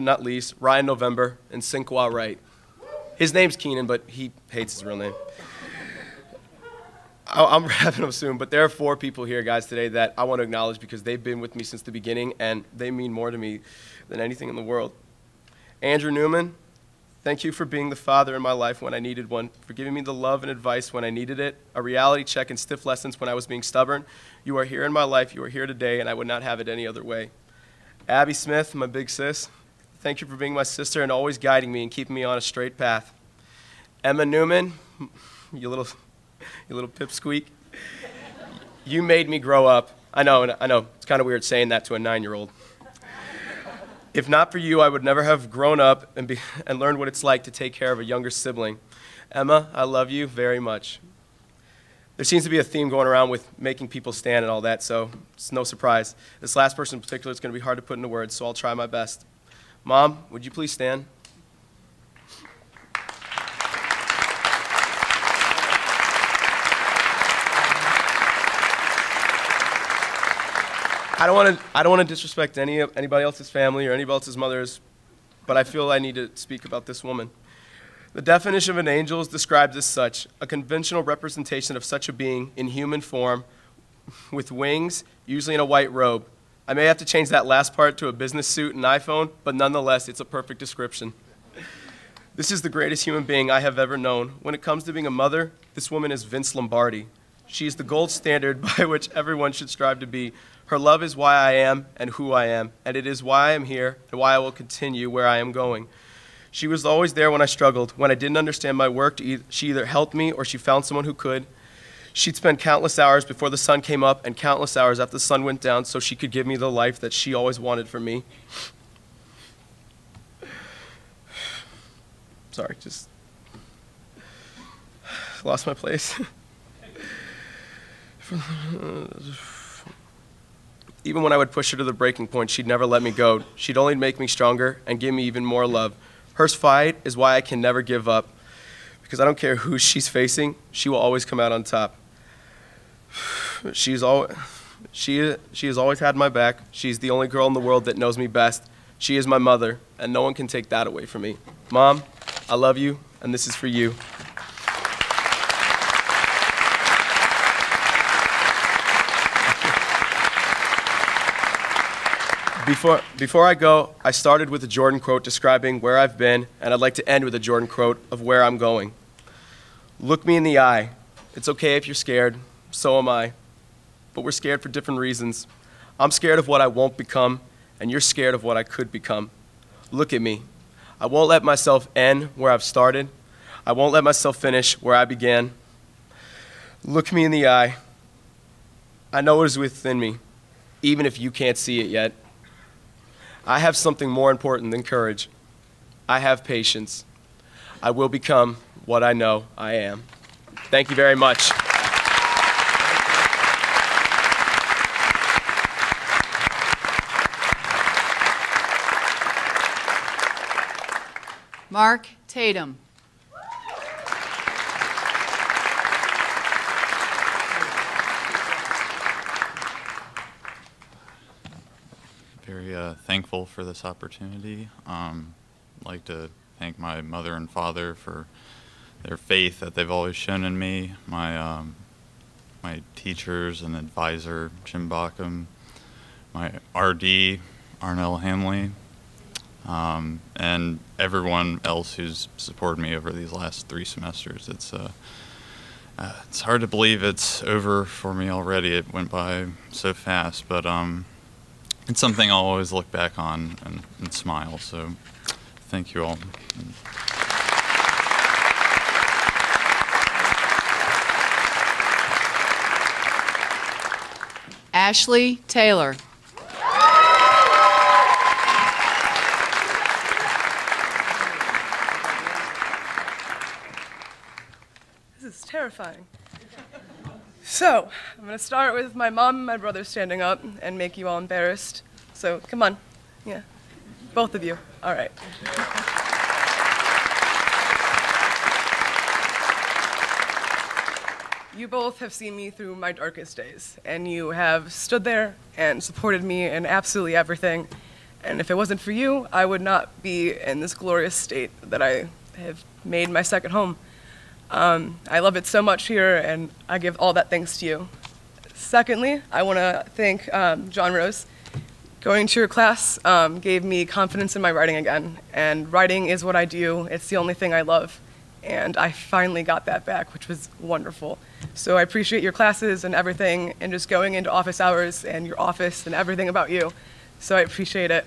not least, Ryan November and Sinqua Wright. His name's Keenan, but he hates his real name. I'm wrapping up soon, but there are 4 people here, guys, today that I want to acknowledge because they've been with me since the beginning, and they mean more to me than anything in the world. Andrew Newman, thank you for being the father in my life when I needed one, for giving me the love and advice when I needed it, a reality check and stiff lessons when I was being stubborn. You are here in my life, you are here today, and I would not have it any other way. Abby Smith, my big sis, thank you for being my sister and always guiding me and keeping me on a straight path. Emma Newman, you little pipsqueak, you made me grow up. I know, it's kind of weird saying that to a 9-year-old. If not for you, I would never have grown up and learned what it's like to take care of a younger sibling. Emma, I love you very much. There seems to be a theme going around with making people stand and all that, so it's no surprise. This last person in particular is going to be hard to put into words, so I'll try my best. Mom, would you please stand? I don't want to disrespect anybody else's family or anybody else's mothers, but I feel I need to speak about this woman. The definition of an angel is described as such, a conventional representation of such a being in human form with wings, usually in a white robe. I may have to change that last part to a business suit and iPhone, but nonetheless, it's a perfect description. This is the greatest human being I have ever known. When it comes to being a mother, this woman is Vince Lombardi. She is the gold standard by which everyone should strive to be. Her love is why I am and who I am, and it is why I am here and why I will continue where I am going. She was always there when I struggled. When I didn't understand my work, she either helped me or she found someone who could. She'd spend countless hours before the sun came up and countless hours after the sun went down so she could give me the life that she always wanted for me. Sorry, just lost my place. Even when I would push her to the breaking point, she'd never let me go. She'd only make me stronger and give me even more love. Her fight is why I can never give up, because I don't care who she's facing, she will always come out on top. She has always had my back. She's the only girl in the world that knows me best. She is my mother, and no one can take that away from me. Mom, I love you, and this is for you. Before I go, I started with a Jordan quote describing where I've been, and I'd like to end with a Jordan quote of where I'm going. Look me in the eye. It's okay if you're scared, so am I. But we're scared for different reasons. I'm scared of what I won't become, and you're scared of what I could become. Look at me. I won't let myself end where I've started. I won't let myself finish where I began. Look me in the eye. I know it is within me, even if you can't see it yet. I have something more important than courage. I have patience. I will become what I know I am. Thank you very much. Mark Tatum. Very thankful for this opportunity. I'd like to thank my mother and father for their faith that they've always shown in me, my teachers and advisor, Jim Bockham, my RD, Arnell Hanley, and everyone else who's supported me over these last 3 semesters. It's hard to believe it's over for me already. It went by so fast, but it's something I'll always look back on and smile, so thank you all. Ashley Taylor. This is terrifying. So, I'm going to start with my mom and my brother standing up and make you all embarrassed. So, come on. Yeah. Both of you. All right. You both have seen me through my darkest days, and you have stood there and supported me in absolutely everything. And if it wasn't for you, I would not be in this glorious state that I have made my second home. I love it so much here, and I give all that thanks to you. Secondly, I want to thank John Rose. Going to your class gave me confidence in my writing again, and writing is what I do. It's the only thing I love, and I finally got that back, which was wonderful. So I appreciate your classes and everything, and just going into office hours and your office and everything about you. So I appreciate it.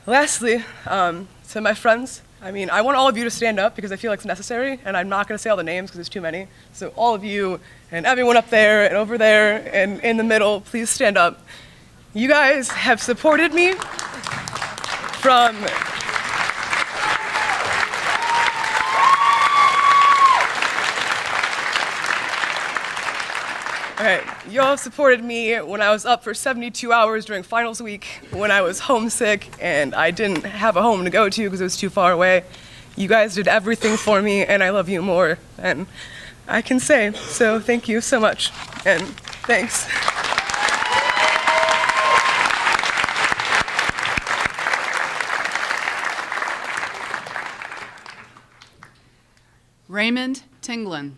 Lastly, to my friends, I want all of you to stand up because I feel like it's necessary, and I'm not going to say all the names because there's too many. So all of you and everyone up there and over there and in the middle, please stand up. You guys have supported me from All right, you all supported me when I was up for 72 hours during finals week, when I was homesick and I didn't have a home to go to because it was too far away. You guys did everything for me, and I love you more than I can say. So thank you so much, and thanks. Raymond Tinglin.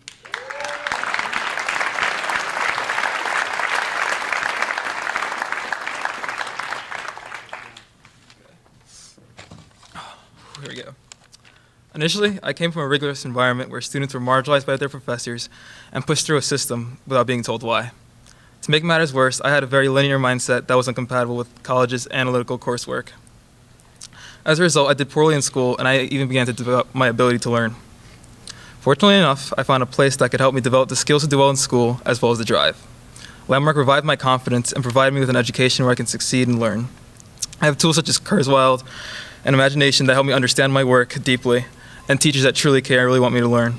Here we go. Initially, I came from a rigorous environment where students were marginalized by their professors and pushed through a system without being told why. To make matters worse, I had a very linear mindset that was incompatible with college's analytical coursework. As a result, I did poorly in school, and I even began to develop my ability to learn. Fortunately enough, I found a place that could help me develop the skills to do well in school, as well as the drive. Landmark revived my confidence and provided me with an education where I can succeed and learn. I have tools such as Kurzweil and imagination that help me understand my work deeply, and teachers that truly care and really want me to learn.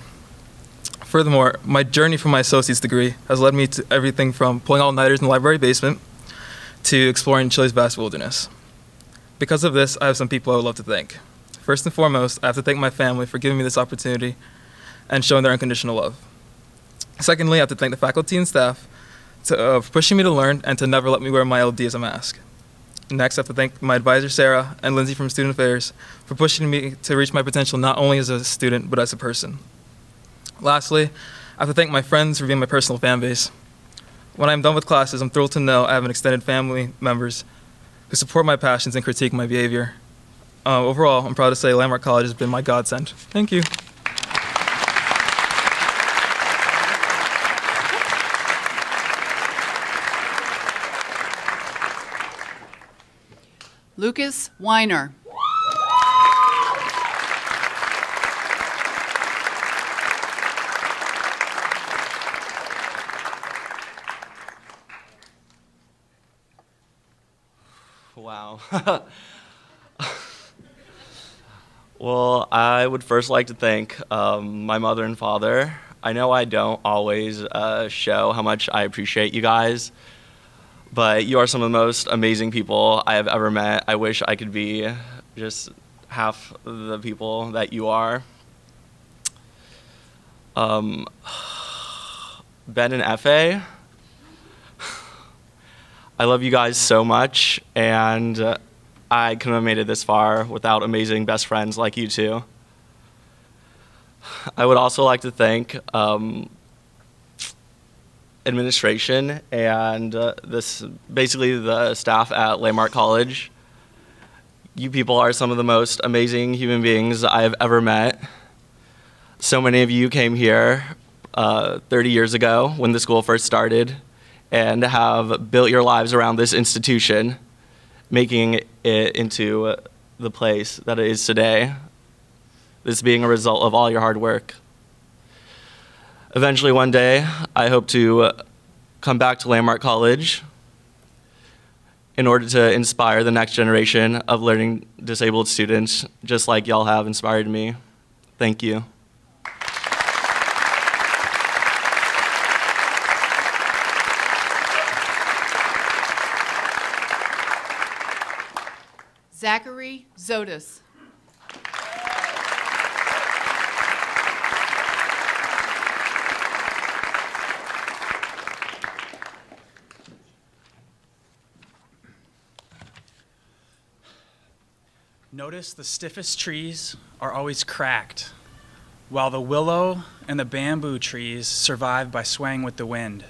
Furthermore, my journey from my associate's degree has led me to everything from pulling all-nighters in the library basement to exploring Chile's vast wilderness. Because of this, I have some people I would love to thank. First and foremost, I have to thank my family for giving me this opportunity and showing their unconditional love. Secondly, I have to thank the faculty and staff for pushing me to learn and to never let me wear my LD as a mask. Next, I have to thank my advisor, Sarah, and Lindsay from Student Affairs for pushing me to reach my potential not only as a student, but as a person. Lastly, I have to thank my friends for being my personal fan base. When I'm done with classes, I'm thrilled to know I have an extended family members who support my passions and critique my behavior. Overall, I'm proud to say Landmark College has been my godsend. Thank you. Lucas Weiner. Wow. Well, I would first like to thank my mother and father. I know I don't always show how much I appreciate you guys, but you are some of the most amazing people I have ever met. I wish I could be just half the people that you are. Ben and Efe, I love you guys so much, and I couldn't have made it this far without amazing best friends like you two. I would also like to thank administration and basically the staff at Landmark College. You people are some of the most amazing human beings I have ever met. So many of you came here 30 years ago when the school first started and have built your lives around this institution, making it into the place that it is today. This being a result of all your hard work. Eventually one day, I hope to come back to Landmark College in order to inspire the next generation of learning disabled students, just like y'all have inspired me. Thank you. Zachary Zotis. Notice the stiffest trees are always cracked, while the willow and the bamboo trees survive by swaying with the wind.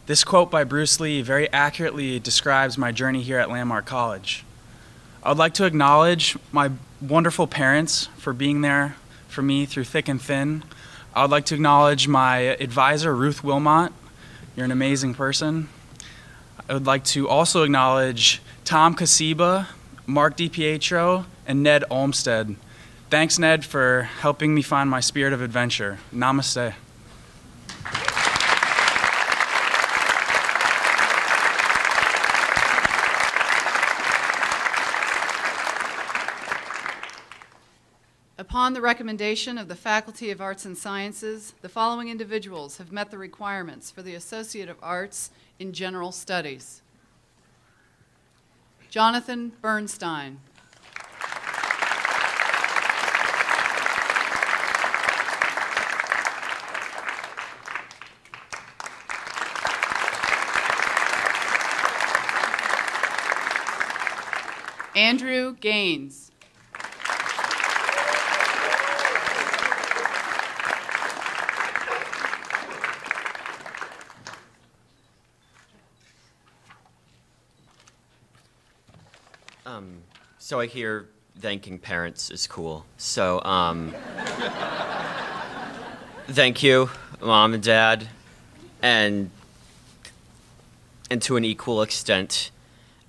This quote by Bruce Lee very accurately describes my journey here at Landmark College. I would like to acknowledge my wonderful parents for being there for me through thick and thin. I would like to acknowledge my advisor, Ruth Wilmot. You're an amazing person. I would like to also acknowledge Tom Kasiba, Mark DiPietro, and Ned Olmsted. Thanks, Ned, for helping me find my spirit of adventure. Namaste. Upon the recommendation of the Faculty of Arts and Sciences, the following individuals have met the requirements for the Associate of Arts in General Studies. Jonathan Bernstein. Andrew Gaines. So I hear thanking parents is cool. So, thank you, Mom and Dad, and to an equal extent,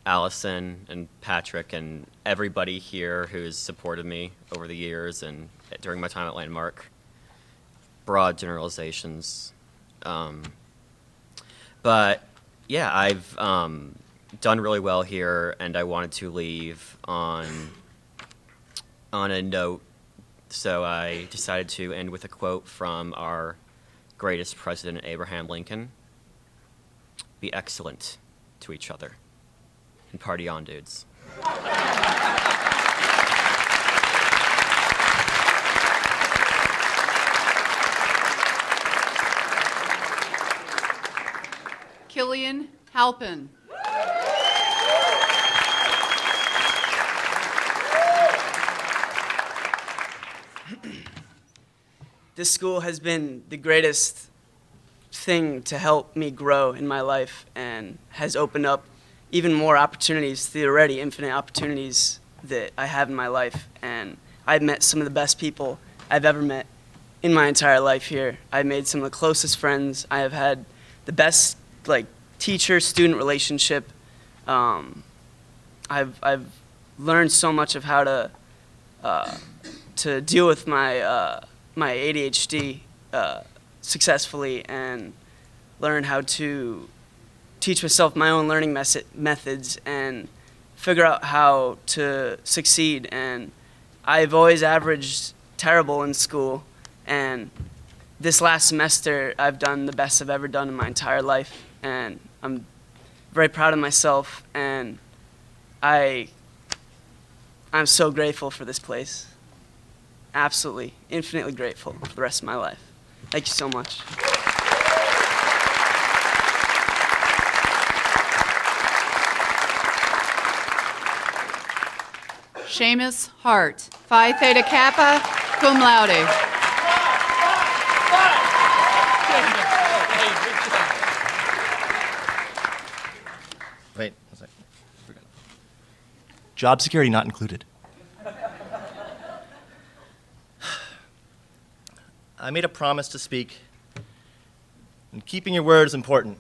Allison and Patrick and everybody here who's supported me over the years and during my time at Landmark. Broad generalizations. But yeah, I've done really well here, and I wanted to leave on a note, so I decided to end with a quote from our greatest president, Abraham Lincoln. Be excellent to each other, and party on, dudes. Killian Halpin. This school has been the greatest thing to help me grow in my life and has opened up even more opportunities, the already infinite opportunities that I have in my life. And I've met some of the best people I've ever met in my entire life here. I've made some of the closest friends. I have had the best teacher-student relationship. I've learned so much of how to deal with my my ADHD successfully, and learn how to teach myself my own learning methods and figure out how to succeed. And I've always averaged terrible in school, and this last semester I've done the best I've ever done in my entire life, and I'm very proud of myself, and I'm so grateful for this place. Absolutely, infinitely grateful for the rest of my life. Thank you so much. Seamus Hart, Phi Theta Kappa, cum laude. Wait, one second. Job security not included. I made a promise to speak, and keeping your word is important.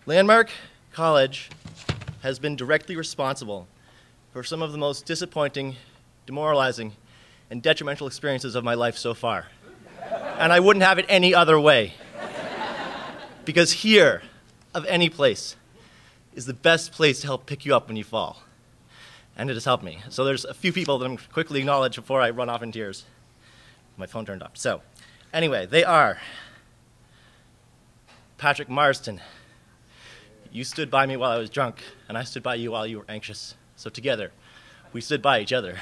Landmark College has been directly responsible for some of the most disappointing, demoralizing, and detrimental experiences of my life so far. And I wouldn't have it any other way. Because here, of any place, is the best place to help pick you up when you fall. And it has helped me. So there's a few people that I'm quickly acknowledge before I run off in tears. My phone turned off. So, anyway, they are Patrick Marston. You stood by me while I was drunk, and I stood by you while you were anxious. So together, we stood by each other.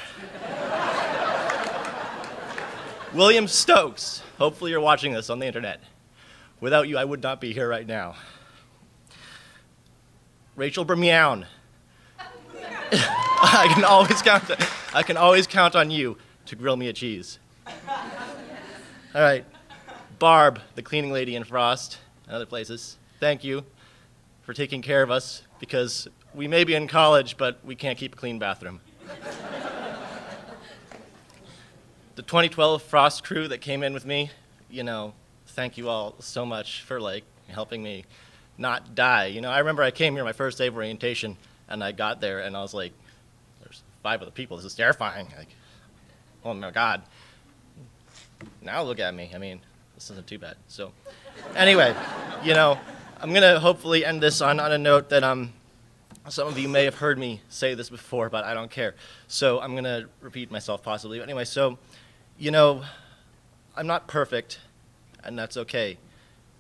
William Stokes. Hopefully you're watching this on the internet. Without you, I would not be here right now. Rachel Bermiown. I can always count on you to grill me a cheese. All right, Barb, the cleaning lady in Frost and other places. Thank you for taking care of us, because we may be in college, but we can't keep a clean bathroom. The 2012 Frost crew that came in with me, you know, thank you all so much for helping me not die. You know, I remember I came here my first day of orientation, and I got there, and I was like, there's 5 other people. This is terrifying. Like, oh my God. Now look at me. I mean, this isn't too bad. So, anyway, you know, I'm gonna hopefully end this on a note that some of you may have heard me say this before, but I don't care. So I'm gonna repeat myself possibly. But anyway, so, you know, I'm not perfect, and that's okay,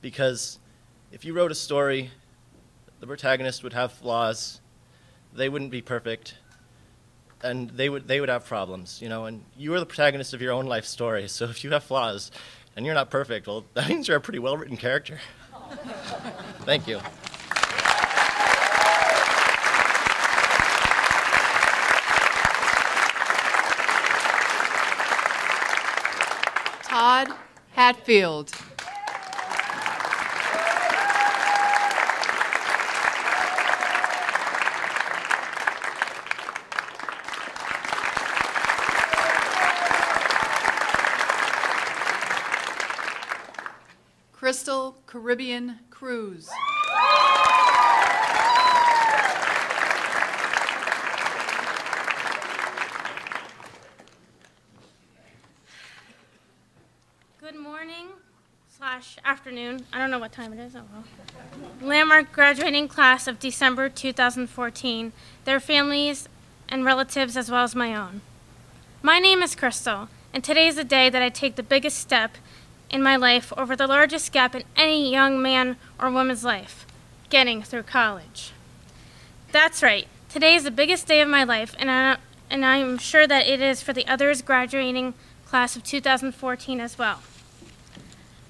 because if you wrote a story, the protagonist would have flaws. They wouldn't be perfect, and they would have problems, you know. And you are the protagonist of your own life story. So if you have flaws, and you're not perfect, well, that means you're a pretty well-written character. Thank you. Todd Hatfield. Crystal Caribbean Cruz. Good morning / afternoon. I don't know what time it is. Oh well. Landmark graduating class of December 2014. Their families and relatives as well as my own. My name is Crystal, and today is the day that I take the biggest step in my life over the largest gap in any young man or woman's life, getting through college. That's right. Today is the biggest day of my life, and I'm sure that it is for the others graduating class of 2014 as well.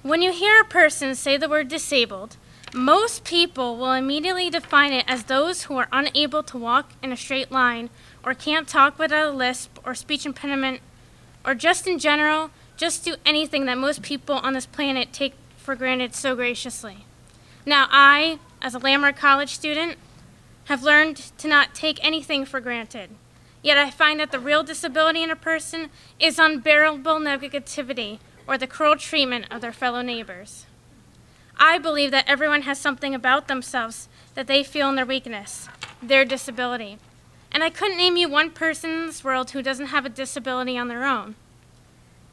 When you hear a person say the word disabled, most people will immediately define it as those who are unable to walk in a straight line, or can't talk without a lisp or speech impediment, or just in general, just do anything that most people on this planet take for granted so graciously. Now I, as a Landmark College student, have learned to not take anything for granted. Yet I find that the real disability in a person is unbearable negativity or the cruel treatment of their fellow neighbors. I believe that everyone has something about themselves that they feel in their weakness, their disability. And I couldn't name you one person in this world who doesn't have a disability on their own.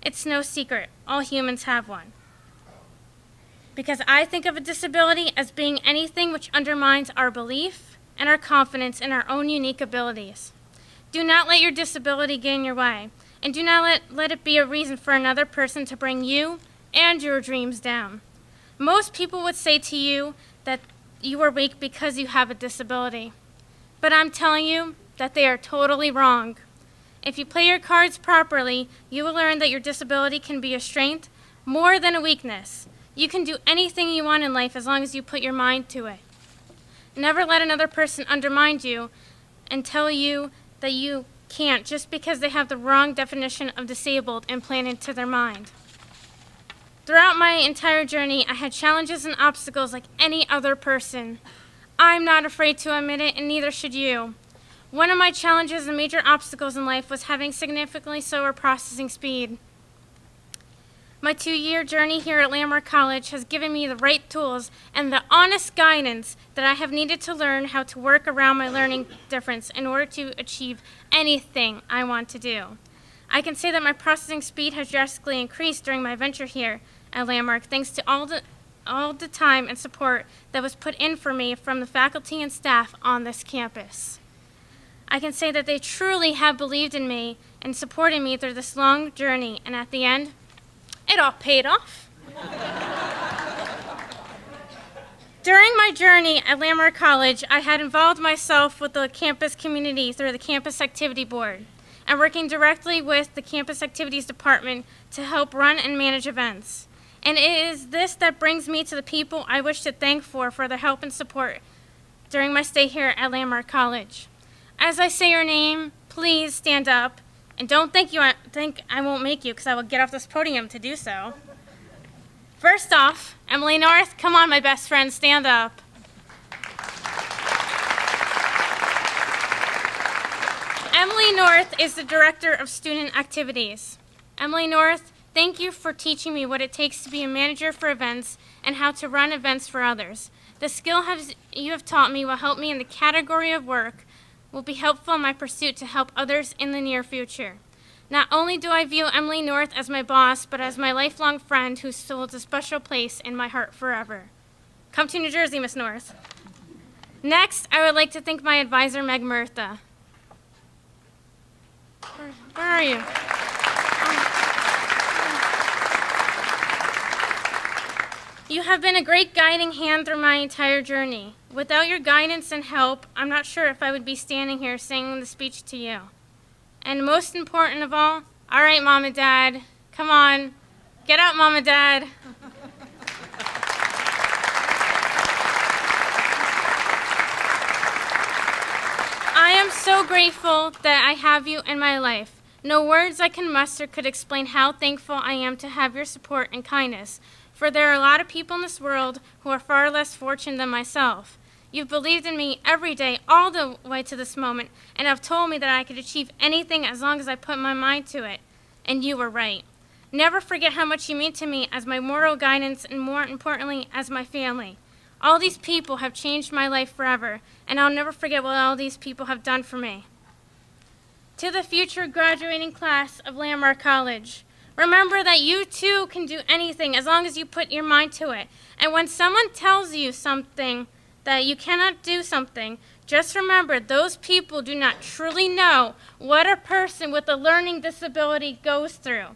It's no secret, all humans have one. Because I think of a disability as being anything which undermines our belief and our confidence in our own unique abilities. Do not let your disability get in your way, and do not let it be a reason for another person to bring you and your dreams down. Most people would say to you that you are weak because you have a disability. But I'm telling you that they are totally wrong. If you play your cards properly, you will learn that your disability can be a strength more than a weakness. You can do anything you want in life as long as you put your mind to it. Never let another person undermine you and tell you that you can't just because they have the wrong definition of disabled implanted to their mind. Throughout my entire journey, I had challenges and obstacles like any other person. I'm not afraid to admit it, and neither should you. One of my challenges and major obstacles in life was having significantly slower processing speed. My 2-year journey here at Landmark College has given me the right tools and the honest guidance that I have needed to learn how to work around my learning difference in order to achieve anything I want to do. I can say that my processing speed has drastically increased during my venture here at Landmark thanks to all the time and support that was put in for me from the faculty and staff on this campus. I can say that they truly have believed in me and supported me through this long journey, and at the end, it all paid off. During my journey at Landmark College, I had involved myself with the campus community through the Campus Activity Board and working directly with the Campus Activities Department to help run and manage events. And it is this that brings me to the people I wish to thank for their help and support during my stay here at Landmark College. As I say your name, please stand up. And don't think I won't make you, because I will get off this podium to do so. First off, Emily North, come on, my best friend, stand up. Emily North is the Director of Student Activities. Emily North, thank you for teaching me what it takes to be a manager for events and how to run events for others. The skill you have taught me will help me in the category of work will be helpful in my pursuit to help others in the near future. Not only do I view Emily North as my boss, but as my lifelong friend who holds a special place in my heart forever. Come to New Jersey, Miss North. Next, I would like to thank my advisor, Meg Murtha. Where are you? You have been a great guiding hand through my entire journey. Without your guidance and help, I'm not sure if I would be standing here saying the speech to you. And most important of all right, Mom and Dad, come on. Get up, Mom and Dad. I am so grateful that I have you in my life. No words I can muster could explain how thankful I am to have your support and kindness. For there are a lot of people in this world who are far less fortunate than myself. You've believed in me every day, all the way to this moment, and have told me that I could achieve anything as long as I put my mind to it. And you were right. Never forget how much you mean to me as my moral guidance and, more importantly, as my family. All these people have changed my life forever, and I'll never forget what all these people have done for me. To the future graduating class of Landmark College, remember that you too can do anything as long as you put your mind to it. And when someone tells you something that you cannot do something, just remember those people do not truly know what a person with a learning disability goes through.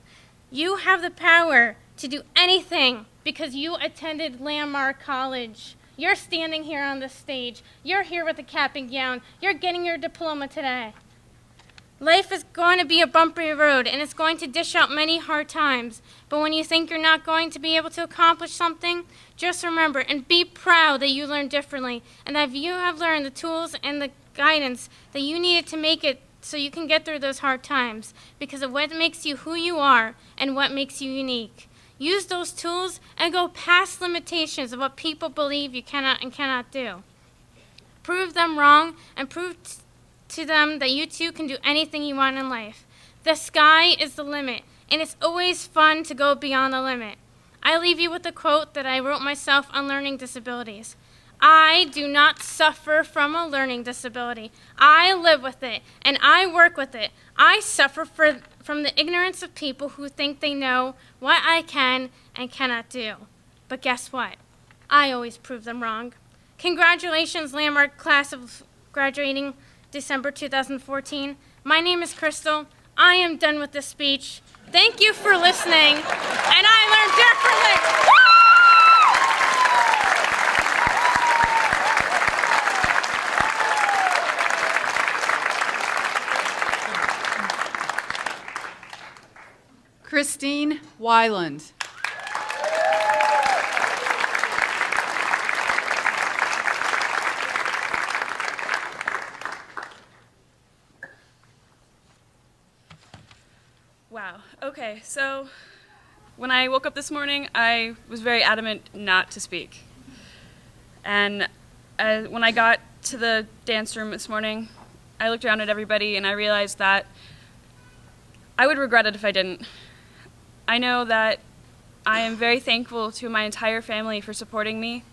You have the power to do anything because you attended Landmark College. You're standing here on the stage. You're here with a cap and gown. You're getting your diploma today. Life is going to be a bumpy road, and it's going to dish out many hard times. But when you think you're not going to be able to accomplish something, just remember and be proud that you learned differently and that you have learned the tools and the guidance that you needed to make it so you can get through those hard times because of what makes you who you are and what makes you unique. Use those tools and go past limitations of what people believe you cannot and cannot do. Prove them wrong and prove to them that you too can do anything you want in life. The sky is the limit, and it's always fun to go beyond the limit. I leave you with a quote that I wrote myself on learning disabilities. I do not suffer from a learning disability. I live with it, and I work with it. I suffer from the ignorance of people who think they know what I can and cannot do. But guess what? I always prove them wrong. Congratulations, Landmark class of graduating December 2014. My name is Crystal. I am done with this speech. Thank you for listening, and I learned differently. Christine Weiland. Wow. Okay, so when I woke up this morning, I was very adamant not to speak. And when I got to the dance room this morning, I looked around at everybody and I realized that I would regret it if I didn't. I know that I am very thankful to my entire family for supporting me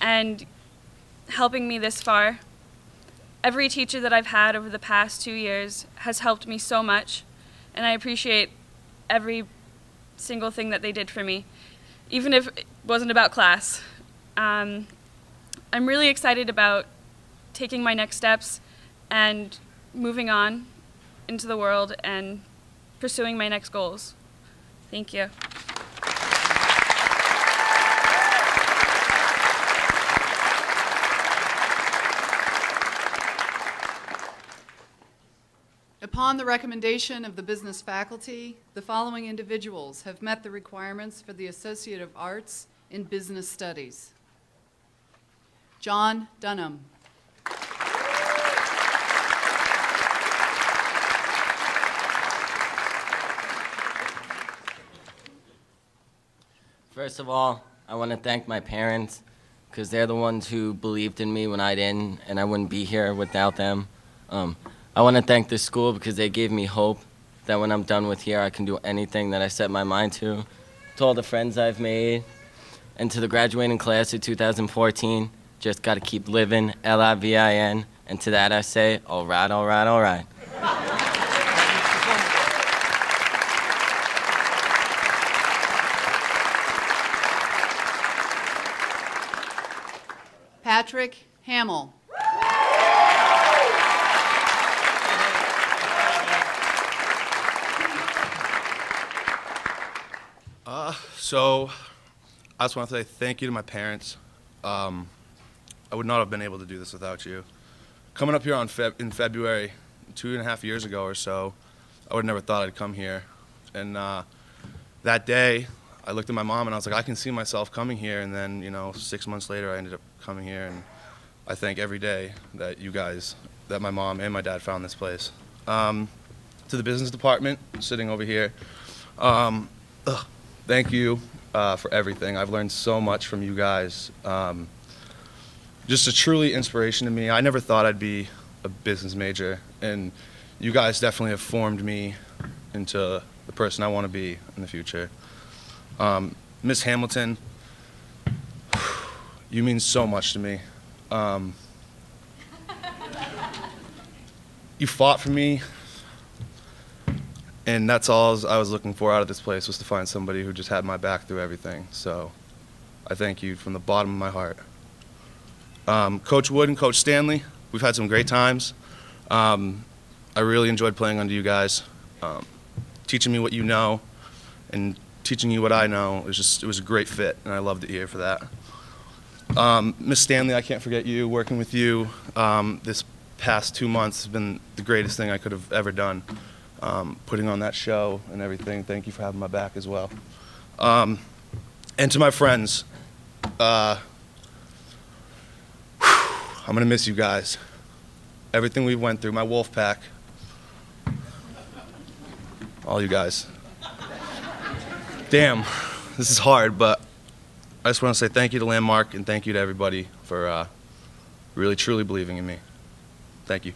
and helping me this far. Every teacher that I've had over the past 2 years has helped me so much, and I appreciate every single thing that they did for me, even if it wasn't about class. I'm really excited about taking my next steps and moving on into the world and pursuing my next goals. Thank you. Upon the recommendation of the business faculty, the following individuals have met the requirements for the Associate of Arts in Business Studies. John Dunham. First of all, I want to thank my parents because they're the ones who believed in me when I didn't, and I wouldn't be here without them. I want to thank the school because they gave me hope that when I'm done with here, I can do anything that I set my mind to. To all the friends I've made, and to the graduating class of 2014, just got to keep living, L-I-V-I-N, and to that I say, all right, all right, all right. Patrick Hamill. So I just want to say thank you to my parents. I would not have been able to do this without you. Coming up here in February, 2.5 years ago or so, I would have never thought I'd come here. And that day, I looked at my mom and I was like, I can see myself coming here. And then, 6 months later, I ended up coming here. And I thank every day that you guys, that my mom and my dad found this place. To the business department, sitting over here, thank you for everything. I've learned so much from you guys. Just a truly inspiration to me. I never thought I'd be a business major, and you guys definitely have formed me into the person I want to be in the future. Miss Hamilton, you mean so much to me. You fought for me, and that's all I was looking for out of this place, was to find somebody who just had my back through everything. So I thank you from the bottom of my heart. Coach Wood and Coach Stanley, we've had some great times. I really enjoyed playing under you guys. Teaching me what you know and teaching you what I know, it was a great fit, and I loved it here for that. Miss Stanley, I can't forget you. Working with you this past 2 months has been the greatest thing I could have ever done. Putting on that show and everything. Thank you for having my back as well. And to my friends, I'm going to miss you guys. Everything we went through, my wolf pack, all you guys. Damn, this is hard, but I just want to say thank you to Landmark and thank you to everybody for really, truly believing in me. Thank you.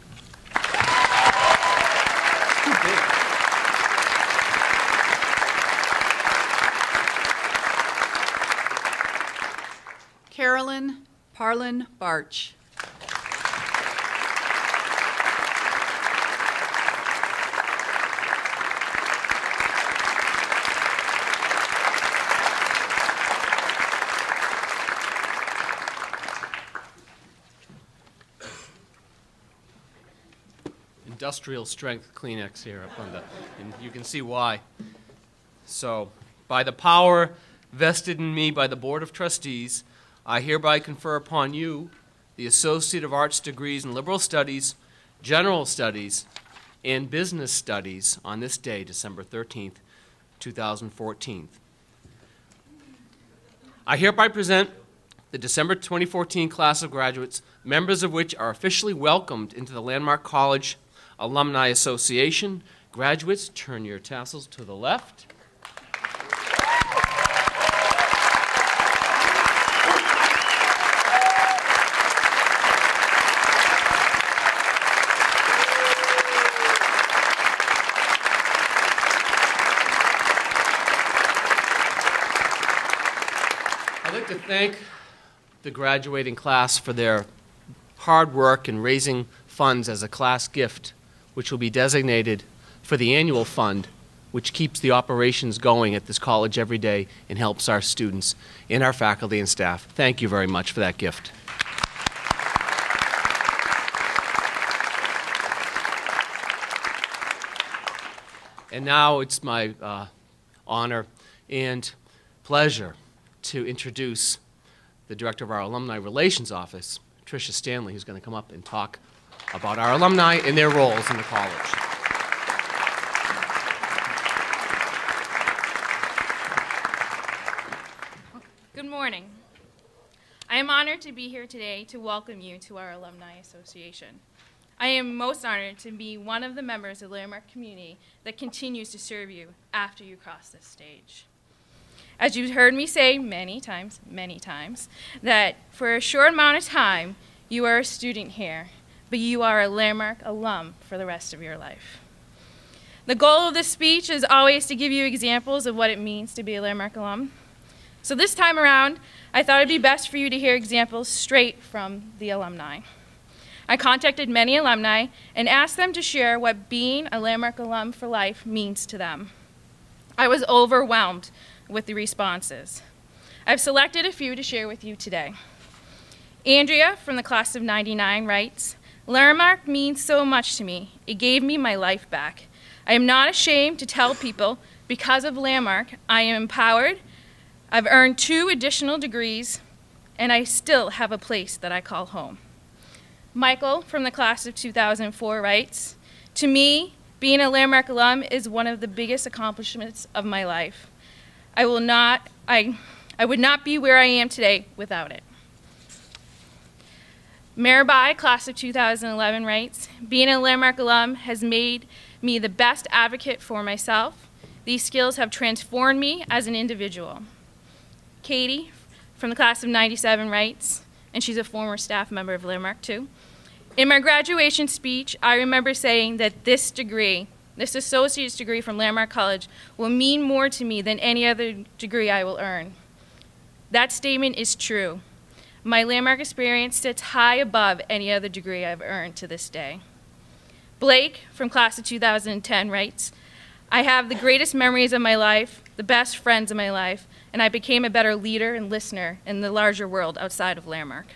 Carolyn Parlin Barch. Industrial strength Kleenex here up on and you can see why. So, by the power vested in me by the Board of Trustees, I hereby confer upon you the Associate of Arts degrees in Liberal Studies, General Studies, and Business Studies on this day, December 13th, 2014. I hereby present the December 2014 class of graduates, members of which are officially welcomed into the Landmark College Alumni Association. Graduates, turn your tassels to the left. I'd like to thank the graduating class for their hard work in raising funds as a class gift, which will be designated for the annual fund, which keeps the operations going at this college every day and helps our students and our faculty and staff. Thank you very much for that gift. And now it's my honor and pleasure to introduce the director of our Alumni Relations Office, Tricia Stanley, who's going to come up and talk about our alumni and their roles in the college. Good morning. I am honored to be here today to welcome you to our Alumni Association. I am most honored to be one of the members of the Landmark community that continues to serve you after you cross this stage. As you've heard me say many times, that for a short amount of time, you are a student here, but you are a Landmark alum for the rest of your life. The goal of this speech is always to give you examples of what it means to be a Landmark alum. So this time around, I thought it'd be best for you to hear examples straight from the alumni. I contacted many alumni and asked them to share what being a Landmark alum for life means to them. I was overwhelmed with the responses. I've selected a few to share with you today. Andrea from the class of '99 writes, "Landmark means so much to me. It gave me my life back. I am not ashamed to tell people because of Landmark, I am empowered, I've earned 2 additional degrees, and I still have a place that I call home." Michael from the class of 2004 writes, "To me, being a Landmark alum is one of the biggest accomplishments of my life. I would not be where I am today without it." Mirabai, class of 2011, writes, "Being a Landmark alum has made me the best advocate for myself. These skills have transformed me as an individual." Katie, from the class of '97, writes, and she's a former staff member of Landmark too, "In my graduation speech, I remember saying that this degree, this associate's degree from Landmark College, will mean more to me than any other degree I will earn. That statement is true. My Landmark experience sits high above any other degree I've earned to this day." Blake, from class of 2010, writes, "I have the greatest memories of my life, the best friends of my life, and I became a better leader and listener in the larger world outside of Landmark."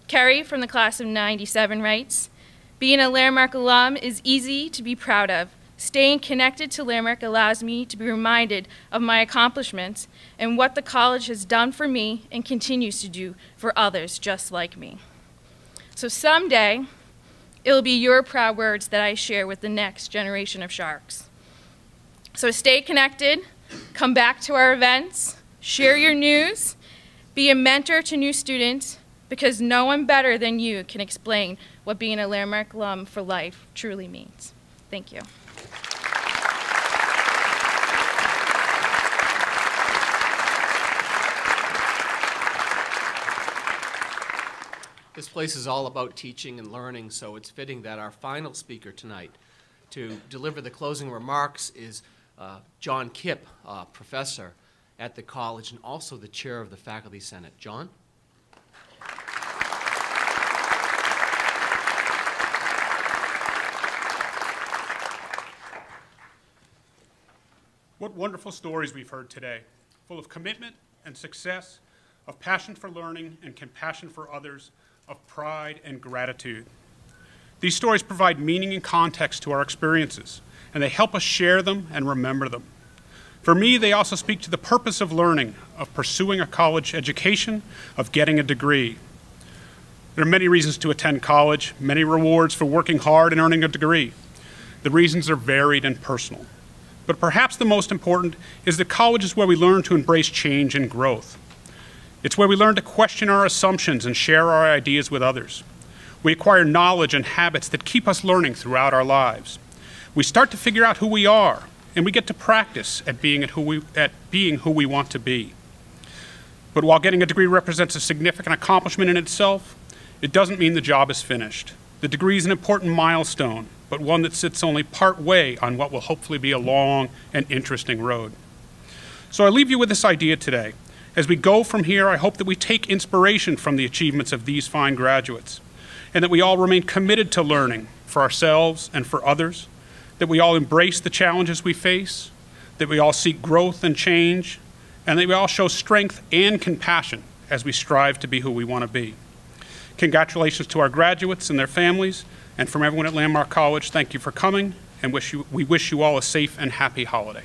Kerry, from the class of '97, writes, "Being a Landmark alum is easy to be proud of. Staying connected to Landmark allows me to be reminded of my accomplishments and what the college has done for me and continues to do for others just like me. So someday, it'll be your proud words that I share with the next generation of Sharks. So stay connected, come back to our events, share your news, be a mentor to new students, because no one better than you can explain what being a Landmark alum for life truly means." Thank you. This place is all about teaching and learning, so it's fitting that our final speaker tonight to deliver the closing remarks is John Kipp, professor at the college and also the chair of the Faculty Senate. John? What wonderful stories we've heard today, full of commitment and success, of passion for learning and compassion for others, of pride and gratitude. These stories provide meaning and context to our experiences, and they help us share them and remember them. For me, they also speak to the purpose of learning, of pursuing a college education, of getting a degree. There are many reasons to attend college, many rewards for working hard and earning a degree. The reasons are varied and personal. But perhaps the most important is that college is where we learn to embrace change and growth. It's where we learn to question our assumptions and share our ideas with others. We acquire knowledge and habits that keep us learning throughout our lives. We start to figure out who we are, and we get to practice at being who we want to be. But while getting a degree represents a significant accomplishment in itself, it doesn't mean the job is finished. The degree is an important milestone, but one that sits only part way on what will hopefully be a long and interesting road. So I leave you with this idea today. As we go from here, I hope that we take inspiration from the achievements of these fine graduates, and that we all remain committed to learning for ourselves and for others, that we all embrace the challenges we face, that we all seek growth and change, and that we all show strength and compassion as we strive to be who we want to be. Congratulations to our graduates and their families, and from everyone at Landmark College, thank you for coming, and we wish you all a safe and happy holiday.